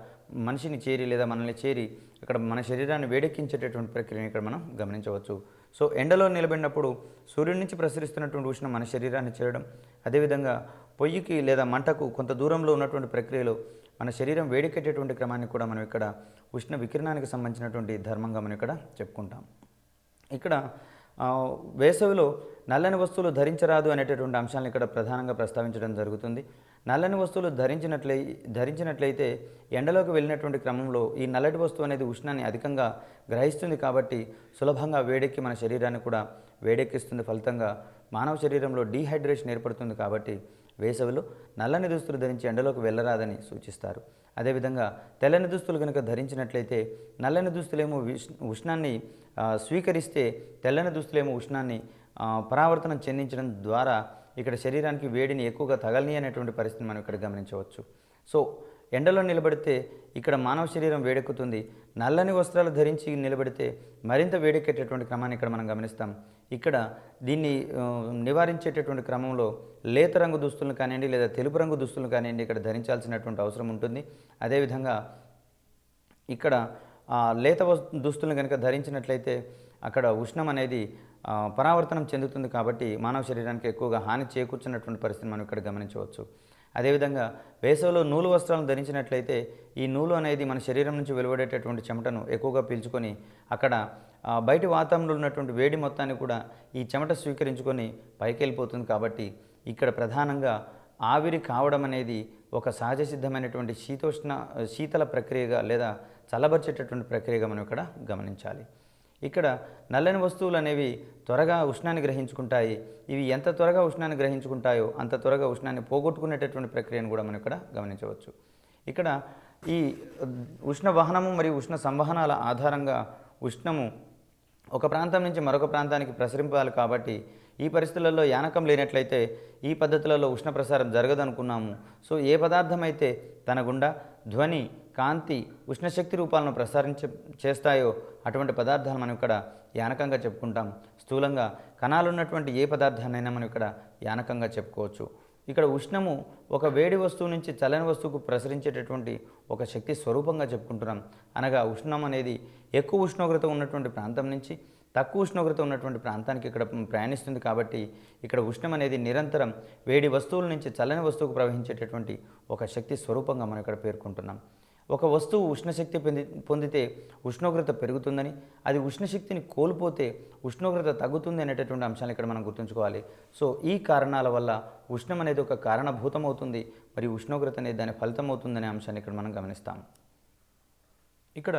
మనిషిని చేరి లేదా మనల్ని చేరి ఇక్కడ మన శరీరాన్ని వేడెక్కించేటటువంటి ప్రక్రియను ఇక్కడ మనం గమనించవచ్చు. సో ఎండలో నిలబడినప్పుడు సూర్యుడి నుంచి ప్రసరిస్తున్నటువంటి ఉష్ణం మన శరీరాన్ని చేరడం, అదేవిధంగా పొయ్యికి లేదా మంటకు కొంత దూరంలో ఉన్నటువంటి ప్రక్రియలో మన శరీరం వేడెక్కేటటువంటి క్రమాన్ని కూడా మనం ఇక్కడ ఉష్ణ వికిరణానికి సంబంధించినటువంటి ధర్మంగా మనం ఇక్కడ చెప్పుకుంటాం. ఇక్కడ వేసవిలో నల్లని వస్తువులు ధరించరాదు అనేటటువంటి అంశాలను ఇక్కడ ప్రధానంగా ప్రస్తావించడం జరుగుతుంది. నల్లని వస్తువులు ధరించినట్లయితే ఎండలోకి వెళ్ళినటువంటి క్రమంలో ఈ నల్లటి వస్తువు అనేది ఉష్ణాన్ని అధికంగా గ్రహిస్తుంది. కాబట్టి సులభంగా వేడెక్కి మన శరీరాన్ని కూడా వేడెక్కిస్తుంది. ఫలితంగా మానవ శరీరంలో డీహైడ్రేషన్ ఏర్పడుతుంది. కాబట్టి వేసవిలో నల్లని దుస్తులు ధరించి ఎండలోకి వెళ్ళరాదని సూచిస్తారు. అదేవిధంగా తెల్లని దుస్తులు కనుక ధరించినట్లయితే నల్లని దుస్తులేమో ఉష్ణాన్ని స్వీకరిస్తే తెల్లని దుస్తులేమో ఉష్ణాన్ని పరావర్తనం చెందించడం ద్వారా ఇక్కడ శరీరానికి వేడిని ఎక్కువగా తగలని అనేటువంటి పరిస్థితిని మనం ఇక్కడ గమనించవచ్చు. సో ఎండలో నిలబడితే ఇక్కడ మానవ శరీరం వేడెక్కుతుంది. నల్లని వస్త్రాలు ధరించి నిలబడితే మరింత వేడెక్కేటటువంటి క్రమాన్ని ఇక్కడ మనం గమనిస్తాం. ఇక్కడ దీన్ని నివారించేటటువంటి క్రమంలో లేత రంగు దుస్తులను కానివ్వండి లేదా తెలుపు రంగు దుస్తులను కానివ్వండి ఇక్కడ ధరించాల్సినటువంటి అవసరం ఉంటుంది. అదేవిధంగా ఇక్కడ లేత దుస్తులను కనుక ధరించినట్లయితే అక్కడ ఉష్ణం అనేది పరావర్తనం చెందుతుంది. కాబట్టి మానవ శరీరానికి ఎక్కువగా హాని చేకూర్చున్నటువంటి పరిస్థితిని మనం ఇక్కడ గమనించవచ్చు. అదేవిధంగా వేసవిలో నూలు వస్త్రాలను ధరించినట్లయితే ఈ నూలు అనేది మన శరీరం నుంచి వెలువడేటటువంటి చెమటను ఎక్కువగా పీల్చుకొని అక్కడ బయటి వాతావరణంలో ఉన్నటువంటి వేడి మొత్తాన్ని కూడా ఈ చెమట స్వీకరించుకొని పైకి వెళ్ళిపోతుంది. కాబట్టి ఇక్కడ ప్రధానంగా ఆవిరి కావడం అనేది ఒక సహజ సిద్ధమైనటువంటి శీతల ప్రక్రియగా లేదా చల్లబరిచేటటువంటి ప్రక్రియగా మనం ఇక్కడ గమనించాలి. ఇక్కడ నల్లని వస్తువులు అనేవి త్వరగా ఉష్ణాన్ని గ్రహించుకుంటాయి. ఇవి ఎంత త్వరగా ఉష్ణాన్ని గ్రహించుకుంటాయో అంత త్వరగా ఉష్ణాన్ని పోగొట్టుకునేటటువంటి ప్రక్రియను కూడా మనం ఇక్కడ గమనించవచ్చు. ఇక్కడ ఈ ఉష్ణ వహనము మరియు ఉష్ణ సంవహనాల ఆధారంగా ఉష్ణము ఒక ప్రాంతం నుంచి మరొక ప్రాంతానికి ప్రసరింపాలి. కాబట్టి ఈ పరిస్థితులలో యానకం లేనట్లయితే ఈ పద్ధతులలో ఉష్ణ ప్రసారం జరగదనుకున్నాము. సో ఏ పదార్థం అయితే తన గుండా ధ్వని, కాంతి, ఉష్ణశక్తి రూపాలను చేస్తాయో అటువంటి పదార్థాలు మనం ఇక్కడ యానకంగా చెప్పుకుంటాం. స్థూలంగా కణాలు ఉన్నటువంటి ఏ పదార్థాన్నైనా మనం ఇక్కడ యానకంగా చెప్పుకోవచ్చు. ఇక్కడ ఉష్ణము ఒక వేడి వస్తువు నుంచి చల్లని వస్తువుకు ప్రసరించేటటువంటి ఒక శక్తి స్వరూపంగా చెప్పుకుంటున్నాం. అనగా ఉష్ణం అనేది ఎక్కువ ఉష్ణోగ్రత ఉన్నటువంటి ప్రాంతం నుంచి తక్కువ ఉష్ణోగ్రత ఉన్నటువంటి ప్రాంతానికి ఇక్కడ ప్రయాణిస్తుంది. కాబట్టి ఇక్కడ ఉష్ణం అనేది నిరంతరం వేడి వస్తువుల నుంచి చల్లని వస్తువుకు ప్రవహించేటటువంటి ఒక శక్తి స్వరూపంగా మనం ఇక్కడ పేర్కొంటున్నాం. ఒక వస్తువు ఉష్ణశక్తి పొందితే ఉష్ణోగ్రత పెరుగుతుందని, అది ఉష్ణశక్తిని కోల్పోతే ఉష్ణోగ్రత తగ్గుతుంది అనేటటువంటి అంశాలు ఇక్కడ మనం గుర్తుంచుకోవాలి. సో ఈ కారణాల వల్ల ఉష్ణం అనేది ఒక కారణభూతమవుతుంది, మరియు ఉష్ణోగ్రత అనేది దాని ఫలితం అవుతుందనే అంశాన్ని ఇక్కడ మనం గమనిస్తాం. ఇక్కడ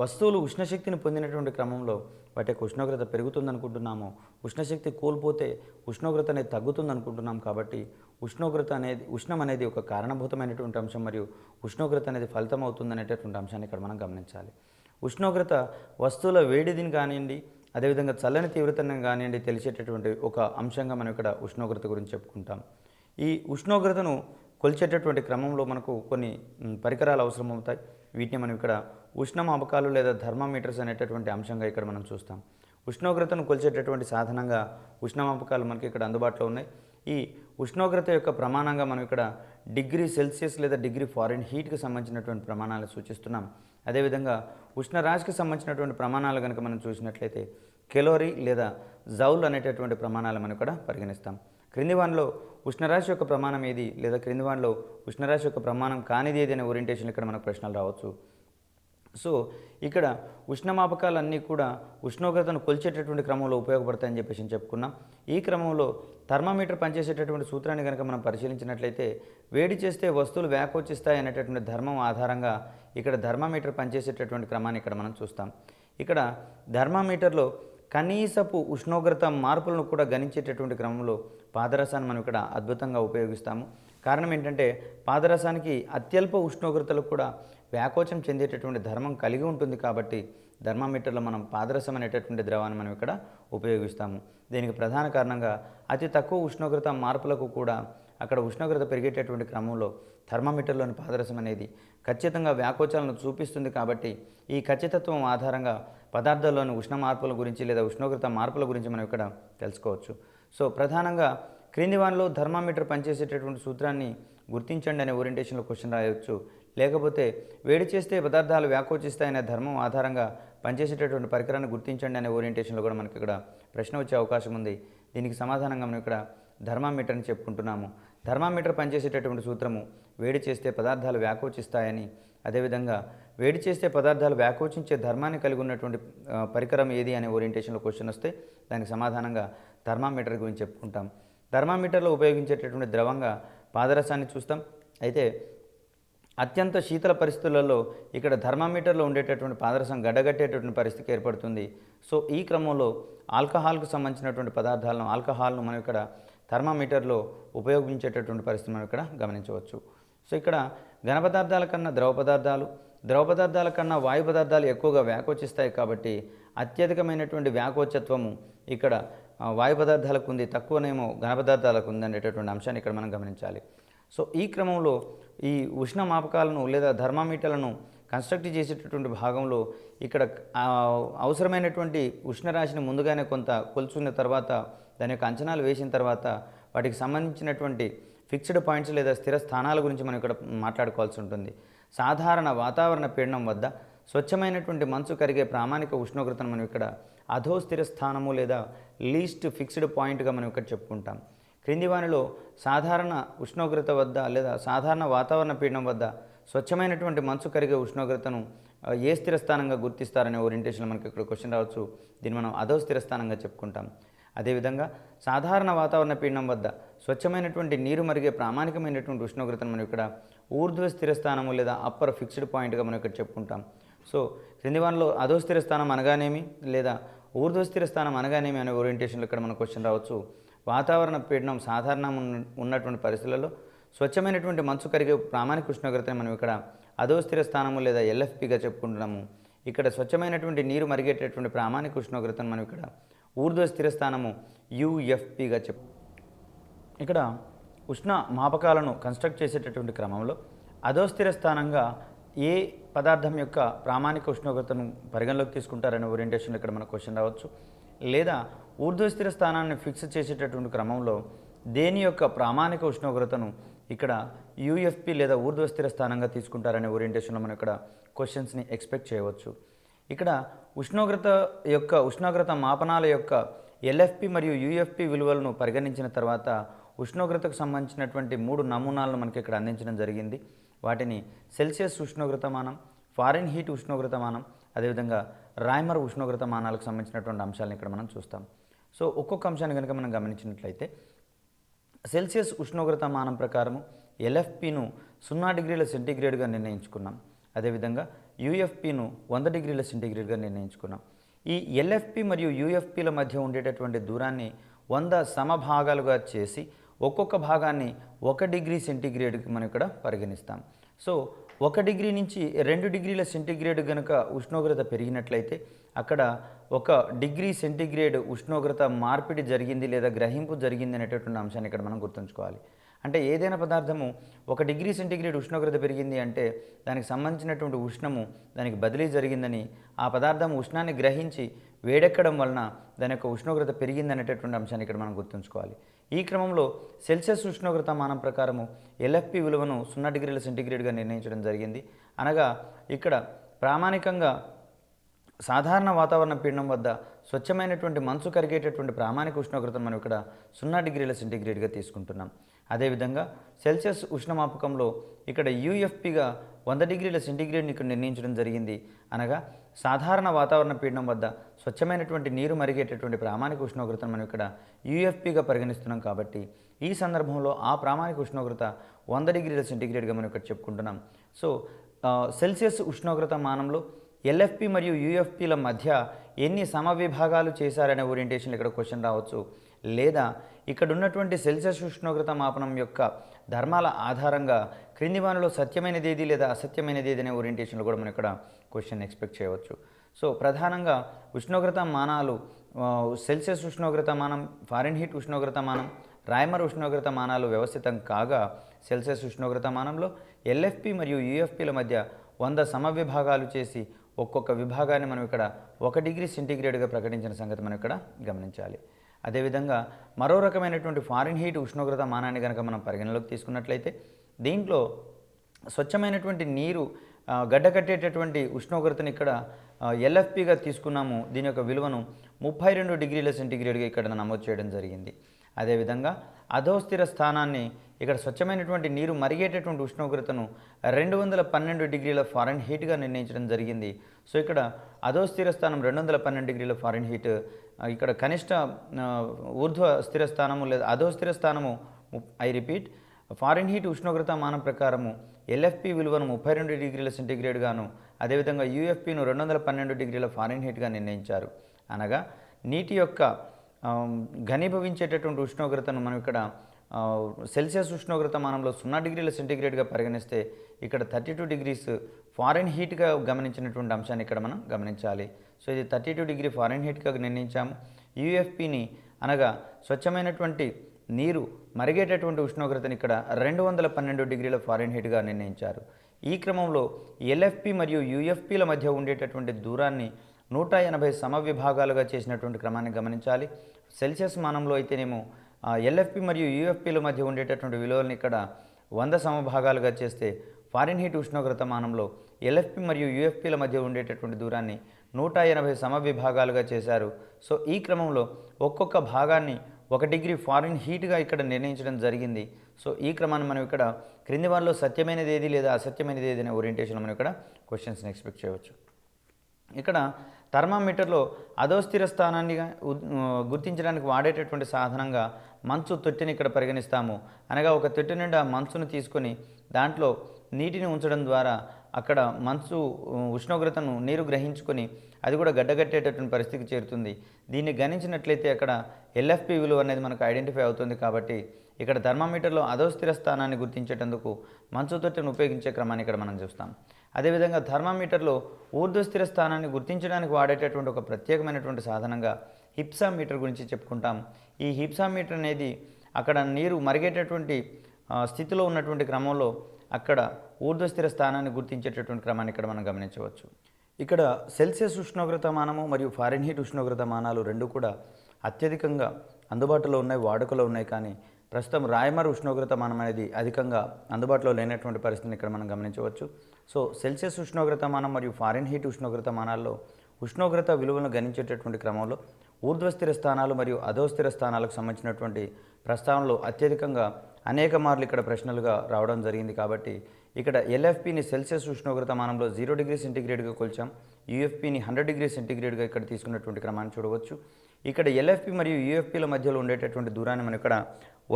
వస్తువులు ఉష్ణశక్తిని పొందినటువంటి క్రమంలో వాటి యొక్క ఉష్ణోగ్రత పెరుగుతుందనుకుంటున్నాము, ఉష్ణశక్తి కోల్పోతే ఉష్ణోగ్రత అనేది తగ్గుతుందనుకుంటున్నాం. కాబట్టి ఉష్ణం అనేది ఒక కారణభూతమైనటువంటి అంశం, మరియు ఉష్ణోగ్రత అనేది ఫలితం అవుతుందనేటటువంటి అంశాన్ని ఇక్కడ మనం గమనించాలి. ఉష్ణోగ్రత వస్తువుల వేడిని కానివ్వండి, అదేవిధంగా చల్లని తీవ్రతను కానివ్వండి తెలిసేటటువంటి ఒక అంశంగా మనం ఇక్కడ ఉష్ణోగ్రత గురించి చెప్పుకుంటాం. ఈ ఉష్ణోగ్రతను కొలిచేటటువంటి క్రమంలో మనకు కొన్ని పరికరాలు అవసరమవుతాయి. వీటిని మనం ఇక్కడ ఉష్ణమాపకాలు లేదా థర్మామీటర్స్ అనేటటువంటి అంశంగా ఇక్కడ మనం చూస్తాం. ఉష్ణోగ్రతను కొలిచేటటువంటి సాధనంగా ఉష్ణమాపకాలు మనకి ఇక్కడ అందుబాటులో ఉన్నాయి. ఈ ఉష్ణోగ్రత యొక్క ప్రమాణంగా మనం ఇక్కడ డిగ్రీ సెల్సియస్ లేదా డిగ్రీ ఫారెన్ హీట్కి సంబంధించినటువంటి ప్రమాణాలు సూచిస్తున్నాం. అదేవిధంగా ఉష్ణరాశికి సంబంధించినటువంటి ప్రమాణాలు కనుక మనం చూసినట్లయితే కెలోరీ లేదా జౌల్ అనేటటువంటి ప్రమాణాలు మనం ఇక్కడ పరిగణిస్తాం. క్రింది వానిలో ఉష్ణరాశి యొక్క ప్రమాణం ఏది, లేదా క్రింది వానిలో ఉష్ణరాశి యొక్క ప్రమాణం కానిది ఏది అనే ఓరియంటేషన్ ఇక్కడ మనకు ప్రశ్నలు రావచ్చు. సో ఇక్కడ ఉష్ణమాపకాలన్నీ కూడా ఉష్ణోగ్రతను కొలిచేటటువంటి క్రమంలో ఉపయోగపడతాయని చెప్పేసి చెప్పుకున్నాం. ఈ క్రమంలో థర్మామీటర్ పనిచేసేటటువంటి సూత్రాన్ని కనుక మనం పరిశీలించినట్లయితే వేడి చేస్తే వస్తువులు వ్యాకోచిస్తాయి అనేటటువంటి ధర్మం ఆధారంగా ఇక్కడ థర్మామీటర్ పనిచేసేటటువంటి క్రమాన్ని ఇక్కడ మనం చూస్తాం. ఇక్కడ థర్మామీటర్లో కనీసపు ఉష్ణోగ్రత మార్పులను కూడా గణించేటటువంటి క్రమంలో పాదరసాన్ని మనం ఇక్కడ అద్భుతంగా ఉపయోగిస్తాము. కారణం ఏంటంటే పాదరసానికి అత్యల్ప ఉష్ణోగ్రతలు కూడా వ్యాకోచం చెందేటటువంటి ధర్మం కలిగి ఉంటుంది. కాబట్టి థర్మామీటర్లో మనం పాదరసం అనేటటువంటి ద్రవాన్ని మనం ఇక్కడ ఉపయోగిస్తాము. దీనికి ప్రధాన కారణంగా అతి తక్కువ ఉష్ణోగ్రత మార్పులకు కూడా అక్కడ ఉష్ణోగ్రత పెరిగేటటువంటి క్రమంలో థర్మామీటర్లోని పాదరసం అనేది ఖచ్చితంగా వ్యాకోచాలను చూపిస్తుంది. కాబట్టి ఈ ఖచ్చితత్వం ఆధారంగా పదార్థాల్లోని ఉష్ణ మార్పుల గురించి లేదా ఉష్ణోగ్రత మార్పుల గురించి మనం ఇక్కడ తెలుసుకోవచ్చు. సో ప్రధానంగా క్రింది వానిలో థర్మామీటర్ పనిచేసేటటువంటి సూత్రాన్ని గుర్తించండి అనే ఓరియంటేషన్లో క్వశ్చన్ రాయవచ్చు. లేకపోతే వేడి చేస్తే పదార్థాలు వ్యాకోచిస్తాయనే ధర్మం ఆధారంగా పనిచేసేటటువంటి పరికరాన్ని గుర్తించండి అనే ఓరియంటేషన్లో కూడా మనకి ఇక్కడ ప్రశ్న వచ్చే అవకాశం ఉంది. దీనికి సమాధానంగా మనం ఇక్కడ థర్మామీటర్ని చెప్పుకుంటున్నాము. థర్మామీటర్ పనిచేసేటటువంటి సూత్రము వేడి చేస్తే పదార్థాలు వ్యాకోచిస్తాయని, అదేవిధంగా వేడి చేస్తే పదార్థాలు వ్యాకోచించే ధర్మాన్ని కలిగి ఉన్నటువంటి పరికరం ఏది అనే ఓరియంటేషన్లో క్వశ్చన్ వస్తే దానికి సమాధానంగా థర్మామీటర్ గురించి చెప్పుకుంటాం. థర్మామీటర్లో ఉపయోగించేటటువంటి ద్రవంగా పాదరసాన్ని చూస్తాం. అయితే అత్యంత శీతల పరిస్థితులలో ఇక్కడ థర్మామీటర్లో ఉండేటటువంటి పాదరసం గడ్డగట్టేటటువంటి పరిస్థితి ఏర్పడుతుంది. సో ఈ క్రమంలో ఆల్కహాల్కు సంబంధించినటువంటి ఆల్కహాల్ను మనం ఇక్కడ థర్మామీటర్లో ఉపయోగించేటటువంటి పరిస్థితి మనం ఇక్కడ గమనించవచ్చు. సో ఇక్కడ ఘన పదార్థాల కన్నా ద్రవ పదార్థాల కన్నా వాయు పదార్థాలు ఎక్కువగా వ్యాకోచిస్తాయి. కాబట్టి అత్యధికమైనటువంటి వ్యాకోచత్వము ఇక్కడ వాయు పదార్థాలకు ఉంది, తక్కువనేమో ఘన పదార్థాలకు ఉంది అనేటటువంటి అంశాన్ని ఇక్కడ మనం గమనించాలి. సో ఈ క్రమంలో ఈ ఉష్ణ మాపకాలను లేదా థర్మామీటర్లను కన్స్ట్రక్ట్ చేసేటటువంటి భాగంలో ఇక్కడ అవసరమైనటువంటి ఉష్ణరాశిని ముందుగానే కొంత కొలుచుకున్న తర్వాత దాని యొక్క అంచనాలు వేసిన తర్వాత వాటికి సంబంధించినటువంటి ఫిక్స్డ్ పాయింట్స్ లేదా స్థిర స్థానాల గురించి మనం ఇక్కడ మాట్లాడుకోవాల్సి ఉంటుంది. సాధారణ వాతావరణ పీడనం వద్ద స్వచ్ఛమైనటువంటి మంచు కరిగే ప్రామాణిక ఉష్ణోగ్రతను మనం ఇక్కడ అధోస్థిర స్థానము లేదా లీస్ట్ ఫిక్స్డ్ పాయింట్గా మనం ఇక్కడ చెప్పుకుంటాం. క్రింది వానిలో సాధారణ ఉష్ణోగ్రత వద్ద లేదా సాధారణ వాతావరణ పీడనం వద్ద స్వచ్ఛమైనటువంటి మంచు కరిగే ఉష్ణోగ్రతను ఏ స్థిరస్థానంగా గుర్తిస్తారనే ఓరియంటేషన్లో మనకి ఇక్కడ క్వశ్చన్ రావచ్చు. దీన్ని మనం అధో స్థిరస్థానంగా చెప్పుకుంటాం. అదేవిధంగా సాధారణ వాతావరణ పీడనం వద్ద స్వచ్ఛమైనటువంటి నీరు మరిగే ప్రామాణికమైనటువంటి ఉష్ణోగ్రతను మనం ఇక్కడ ఊర్ధ్వ స్థిరస్థానము లేదా అప్పర్ ఫిక్స్డ్ పాయింట్గా మనం ఇక్కడ చెప్పుకుంటాం. సో క్రింది వానిలో అధో స్థిరస్థానం అనగానేమి లేదా ఊర్ధ్వ స్థిరస్థానం అనగానేమి అనే ఓరియంటేషన్లో ఇక్కడ మన క్వశ్చన్ రావచ్చు. వాతావరణ పీడనం సాధారణ ఉన్నటువంటి పరిస్థితులలో స్వచ్ఛమైనటువంటి మంచు కరిగే ప్రామాణిక ఉష్ణోగ్రతని మనం ఇక్కడ అధో స్థిర స్థానము లేదా ఎల్ఎఫ్పిగా చెప్పుకుంటున్నాము. ఇక్కడ స్వచ్ఛమైనటువంటి నీరు మరిగేటటువంటి ప్రామాణిక ఉష్ణోగ్రతను మనం ఇక్కడ ఊర్ధ్వ స్థిర స్థానము యుఎఫ్పిగా ఇక్కడ ఉష్ణ మాపకాలను కన్స్ట్రక్ట్ చేసేటటువంటి క్రమంలో అధో స్థిర స్థానంగా ఏ పదార్థం యొక్క ప్రామాణిక ఉష్ణోగ్రతను పరిగణలోకి తీసుకుంటారనే ఓరియంటేషన్లో ఇక్కడ మన క్వశ్చన్ రావచ్చు. లేదా ఊర్ధ్వ స్థిర స్థానాన్ని ఫిక్స్ చేసేటటువంటి క్రమంలో దేని యొక్క ప్రామాణిక ఉష్ణోగ్రతను ఇక్కడ యుఎఫ్పి లేదా ఊర్ధ్వ స్థిర స్థానంగా తీసుకుంటారనే ఓరియంటేషన్లో మనం ఇక్కడ క్వశ్చన్స్ని ఎక్స్పెక్ట్ చేయవచ్చు. ఇక్కడ ఉష్ణోగ్రత మాపనాల యొక్క ఎల్ఎఫ్పి మరియు యుఎఫ్పి విలువలను పరిగణించిన తర్వాత ఉష్ణోగ్రతకు సంబంధించినటువంటి 3 నమూనాలను మనకి ఇక్కడ అందించడం జరిగింది. వాటిని సెల్సియస్ ఉష్ణోగ్రత మానం, ఫారెన్ హీట్ ఉష్ణోగ్రత మానం, అదేవిధంగా రాయ్మర్ ఉష్ణోగ్రత మానాలకు సంబంధించినటువంటి అంశాలను ఇక్కడ మనం చూస్తాం. సో ఒక్కొక్క అంశాన్ని కనుక మనం గమనించినట్లయితే సెల్సియస్ ఉష్ణోగ్రత మానం ప్రకారము ఎల్ఎఫ్పిను 0 డిగ్రీల సెంటీగ్రేడ్గా నిర్ణయించుకున్నాం. అదేవిధంగా యుఎఫ్పిను 100 డిగ్రీల సెంటీగ్రేడ్గా నిర్ణయించుకున్నాం. ఈ ఎల్ఎఫ్పి మరియు యుఎఫ్పిల మధ్య ఉండేటటువంటి దూరాన్ని 100 సమభాగాలుగా చేసి ఒక్కొక్క భాగాన్ని 1 డిగ్రీ సెంటీగ్రేడ్కి మనం ఇక్కడ పరిగణిస్తాం. సో 1 డిగ్రీ నుంచి 2 డిగ్రీల సెంటీగ్రేడ్ కనుక ఉష్ణోగ్రత పెరిగినట్లయితే అక్కడ 1 డిగ్రీ సెంటీగ్రేడ్ ఉష్ణోగ్రత మార్పిడి జరిగింది లేదా గ్రహింపు జరిగింది అనేటటువంటి అంశాన్ని ఇక్కడ మనం గుర్తుంచుకోవాలి. అంటే ఏదైనా పదార్థము 1 డిగ్రీ సెంటీగ్రేడ్ ఉష్ణోగ్రత పెరిగింది అంటే దానికి సంబంధించినటువంటి ఉష్ణము దానికి బదిలీ జరిగిందని, ఆ పదార్థం ఉష్ణాన్ని గ్రహించి వేడెక్కడం వలన దాని యొక్క ఉష్ణోగ్రత పెరిగింది అనేటటువంటి అంశాన్ని ఇక్కడ మనం గుర్తుంచుకోవాలి. ఈ క్రమంలో సెల్సియస్ ఉష్ణోగ్రత మానం ప్రకారము ఎల్ఎఫ్పి విలువను 0 డిగ్రీల సెంటీగ్రేడ్గా నిర్ణయించడం జరిగింది. అనగా ఇక్కడ ప్రామాణికంగా సాధారణ వాతావరణ పీడనం వద్ద స్వచ్ఛమైనటువంటి మంచు కరిగేటటువంటి ప్రామాణిక ఉష్ణోగ్రతను మనం ఇక్కడ 0 డిగ్రీల సెంటీగ్రేడ్గా తీసుకుంటున్నాం. అదేవిధంగా సెల్సియస్ ఉష్ణమాపకంలో ఇక్కడ యుఎఫ్పిగా 100 డిగ్రీల సెంటీగ్రేడ్ని ఇక్కడ నిర్ణయించడం జరిగింది. అనగా సాధారణ వాతావరణ పీడనం వద్ద స్వచ్ఛమైనటువంటి నీరు మరిగేటటువంటి ప్రామాణిక ఉష్ణోగ్రతను మనం ఇక్కడ యుఎఫ్పిగా పరిగణిస్తున్నాం. కాబట్టి ఈ సందర్భంలో ఆ ప్రామాణిక ఉష్ణోగ్రత 100 డిగ్రీల సెంటీగ్రేడ్గా మనం ఇక్కడ చెప్పుకుంటున్నాం. సో సెల్సియస్ ఉష్ణోగ్రత మానంలో ఎల్ఎఫ్పి మరియు యుఎఫ్పిల మధ్య ఎన్ని సమవిభాగాలు చేశారనే ఓరియంటేషన్ ఇక్కడ క్వశ్చన్ రావచ్చు. లేదా ఇక్కడ ఉన్నటువంటి సెల్సియస్ ఉష్ణోగ్రత మాపనం యొక్క ధర్మాల ఆధారంగా క్రింది వానిలో సత్యమైనది ఏది లేదా అసత్యమైనది ఏది అనే ఓరియంటేషన్లో కూడా మనం ఇక్కడ క్వశ్చన్ ఎక్స్పెక్ట్ చేయవచ్చు. సో ప్రధానంగా ఉష్ణోగ్రత మానాలు సెల్సియస్ ఉష్ణోగ్రత మానం, ఫారెన్హీట్ ఉష్ణోగ్రత మానం, రాయ్మర్ ఉష్ణోగ్రత మానాలు వ్యవస్థితం కాగా సెల్సియస్ ఉష్ణోగ్రత మానంలో ఎల్ఎఫ్పి మరియు యుఎఫ్పిల మధ్య 100 సమవిభాగాలు చేసి ఒక్కొక్క విభాగాన్ని మనం ఇక్కడ 1 డిగ్రీ సెంటీగ్రేడ్గా ప్రకటించిన సంగతి మనం ఇక్కడ గమనించాలి. అదేవిధంగా మరో రకమైనటువంటి ఫారెన్హీట్ ఉష్ణోగ్రత మానాన్ని కనుక మనం పరిగణలోకి తీసుకున్నట్లయితే దీంట్లో స్వచ్ఛమైనటువంటి నీరు గడ్డకట్టేటటువంటి ఉష్ణోగ్రతను ఇక్కడ ఎల్ఎఫ్పిగా తీసుకున్నాము. దీని యొక్క విలువను 32 డిగ్రీల సెంటీగ్రేడ్గా ఇక్కడ నమోదు చేయడం జరిగింది. అదేవిధంగా అధోస్థిర స్థానాన్ని ఇక్కడ స్వచ్ఛమైనటువంటి నీరు మరిగేటటువంటి ఉష్ణోగ్రతను 212 డిగ్రీల ఫారెన్హీట్గా నిర్ణయించడం జరిగింది. సో ఇక్కడ అధోస్థిర స్థానం 212 డిగ్రీల ఫారెన్హీట్, ఇక్కడ కనిష్ట ఊర్ధ్వ స్థిర స్థానము లేదా అధోస్థిర స్థానము ఐ రిపీట్ ఫారెన్హీట్ ఉష్ణోగ్రత మానం ప్రకారము ఎల్ఎఫ్పి విలువను 32 డిగ్రీల సెంటీగ్రేడ్ గాను, అదేవిధంగా యుఎఫ్పిను 212 డిగ్రీల ఫారెన్హీట్గా నిర్ణయించారు. అనగా నీటి యొక్క ఘనీభవించేటటువంటి ఉష్ణోగ్రతను మనం ఇక్కడ సెల్సియస్ ఉష్ణోగ్రత మానంలో 0 డిగ్రీల సెంటీగ్రేడ్గా పరిగణిస్తే ఇక్కడ 32 డిగ్రీస్ ఫారెన్హీట్గా గమనించినటువంటి అంశాన్ని ఇక్కడ మనం గమనించాలి. సో ఇది 32 డిగ్రీ ఫారెన్హీట్గా నిర్ణయించాము. యుఎఫ్పిని అనగా స్వచ్ఛమైనటువంటి నీరు మరిగేటటువంటి ఉష్ణోగ్రతను ఇక్కడ 212 డిగ్రీల ఫారెన్హీట్గా నిర్ణయించారు. ఈ క్రమంలో ఎల్ఎఫ్పి మరియు యుఎఫ్పిల మధ్య ఉండేటటువంటి దూరాన్ని 180 సమవిభాగాలుగా చేసినటువంటి క్రమాన్ని గమనించాలి. సెల్సియస్ మానంలో అయితేనేమో ఎల్ఎఫ్పి మరియు యుఎఫ్పిల మధ్య ఉండేటటువంటి విలువలను ఇక్కడ 100 సమభాగాలుగా చేస్తే ఫారెన్హీట్ ఉష్ణోగ్రత మానంలో ఎల్ఎఫ్పి మరియు యుఎఫ్పిల మధ్య ఉండేటటువంటి దూరాన్ని 180 సమవిభాగాలుగా చేశారు. సో ఈ క్రమంలో ఒక్కొక్క భాగాన్ని 1 డిగ్రీ ఫారిన్ హీట్గా ఇక్కడ నిర్ణయించడం జరిగింది. సో ఈ క్రమాన్ని మనం ఇక్కడ క్రింది వారిలో సత్యమైనది ఏది లేదా అసత్యమైనది ఏది అనే ఓరియంటేషన్లో మనం ఇక్కడ క్వశ్చన్స్ని ఎక్స్పెక్ట్ చేయవచ్చు. ఇక్కడ థర్మామీటర్లో అధోస్థిర స్థానాన్ని గుర్తించడానికి వాడేటటువంటి సాధనంగా మంచు తొట్టిని ఇక్కడ పరిగణిస్తాము. అనగా ఒక తొట్టి నిండా మంచును తీసుకొని దాంట్లో నీటిని ఉంచడం ద్వారా అక్కడ మంచు ఉష్ణోగ్రతను నీరు గ్రహించుకొని అది కూడా గడ్డగట్టేటటువంటి పరిస్థితికి చేరుతుంది. దీన్ని గణించినట్లయితే అక్కడ ఎల్ఎఫ్పి విలువ అనేది మనకు ఐడెంటిఫై అవుతుంది. కాబట్టి ఇక్కడ థర్మామీటర్లో అధోస్థిర స్థానాన్ని గుర్తించేటందుకు మంచు తొట్టెను ఉపయోగించే క్రమాన్ని ఇక్కడ మనం చూస్తాం. అదేవిధంగా థర్మామీటర్లో ఊర్ధ్వస్థిర స్థానాన్ని గుర్తించడానికి వాడేటటువంటి ఒక ప్రత్యేకమైనటువంటి సాధనంగా హిప్సామీటర్ గురించి చెప్పుకుంటాం. ఈ హిప్సామీటర్ అనేది అక్కడ నీరు మరిగేటటువంటి స్థితిలో ఉన్నటువంటి క్రమంలో అక్కడ ఊర్ధ్వస్థిర స్థానాన్ని గుర్తించేటటువంటి క్రమాన్ని ఇక్కడ మనం గమనించవచ్చు. ఇక్కడ సెల్సియస్ ఉష్ణోగ్రత మానము మరియు ఫారెన్హీట్ ఉష్ణోగ్రత మానాలు రెండు కూడా అత్యధికంగా అందుబాటులో ఉన్నాయి, వాడుకలో ఉన్నాయి. కానీ ప్రస్తుతం రాయమర్ ఉష్ణోగ్రత మానం అనేది అధికంగా అందుబాటులో లేనటువంటి పరిస్థితిని ఇక్కడ మనం గమనించవచ్చు. సో సెల్సియస్ ఉష్ణోగ్రత మానం మరియు ఫారెన్హీట్ ఉష్ణోగ్రత మానాల్లో ఉష్ణోగ్రత విలువలను గణించేటటువంటి క్రమంలో ఊర్ధ్వస్థిర స్థానాలు మరియు అధోస్థిర స్థానాలకు సంబంధించినటువంటి ప్రస్తావనలు అత్యధికంగా అనేక మార్లు ఇక్కడ ప్రశ్నలుగా రావడం జరిగింది. కాబట్టి ఇక్కడ ఎల్ఎఫ్పిని సెల్సియస్ ఉష్ణోగ్రత మానంలో 0 డిగ్రీ సెంటీగ్రేడ్గా కొలిచాం, యూఎఫ్పిని 100 డిగ్రీ సెంటీగ్రేడ్గా ఇక్కడ తీసుకున్నటువంటి క్రమాన్ని చూడవచ్చు. ఇక్కడ ఎల్ఎఫ్పి మరియు యూఎఫ్పిల మధ్యలో ఉండేటటువంటి దూరాన్ని మనం ఇక్కడ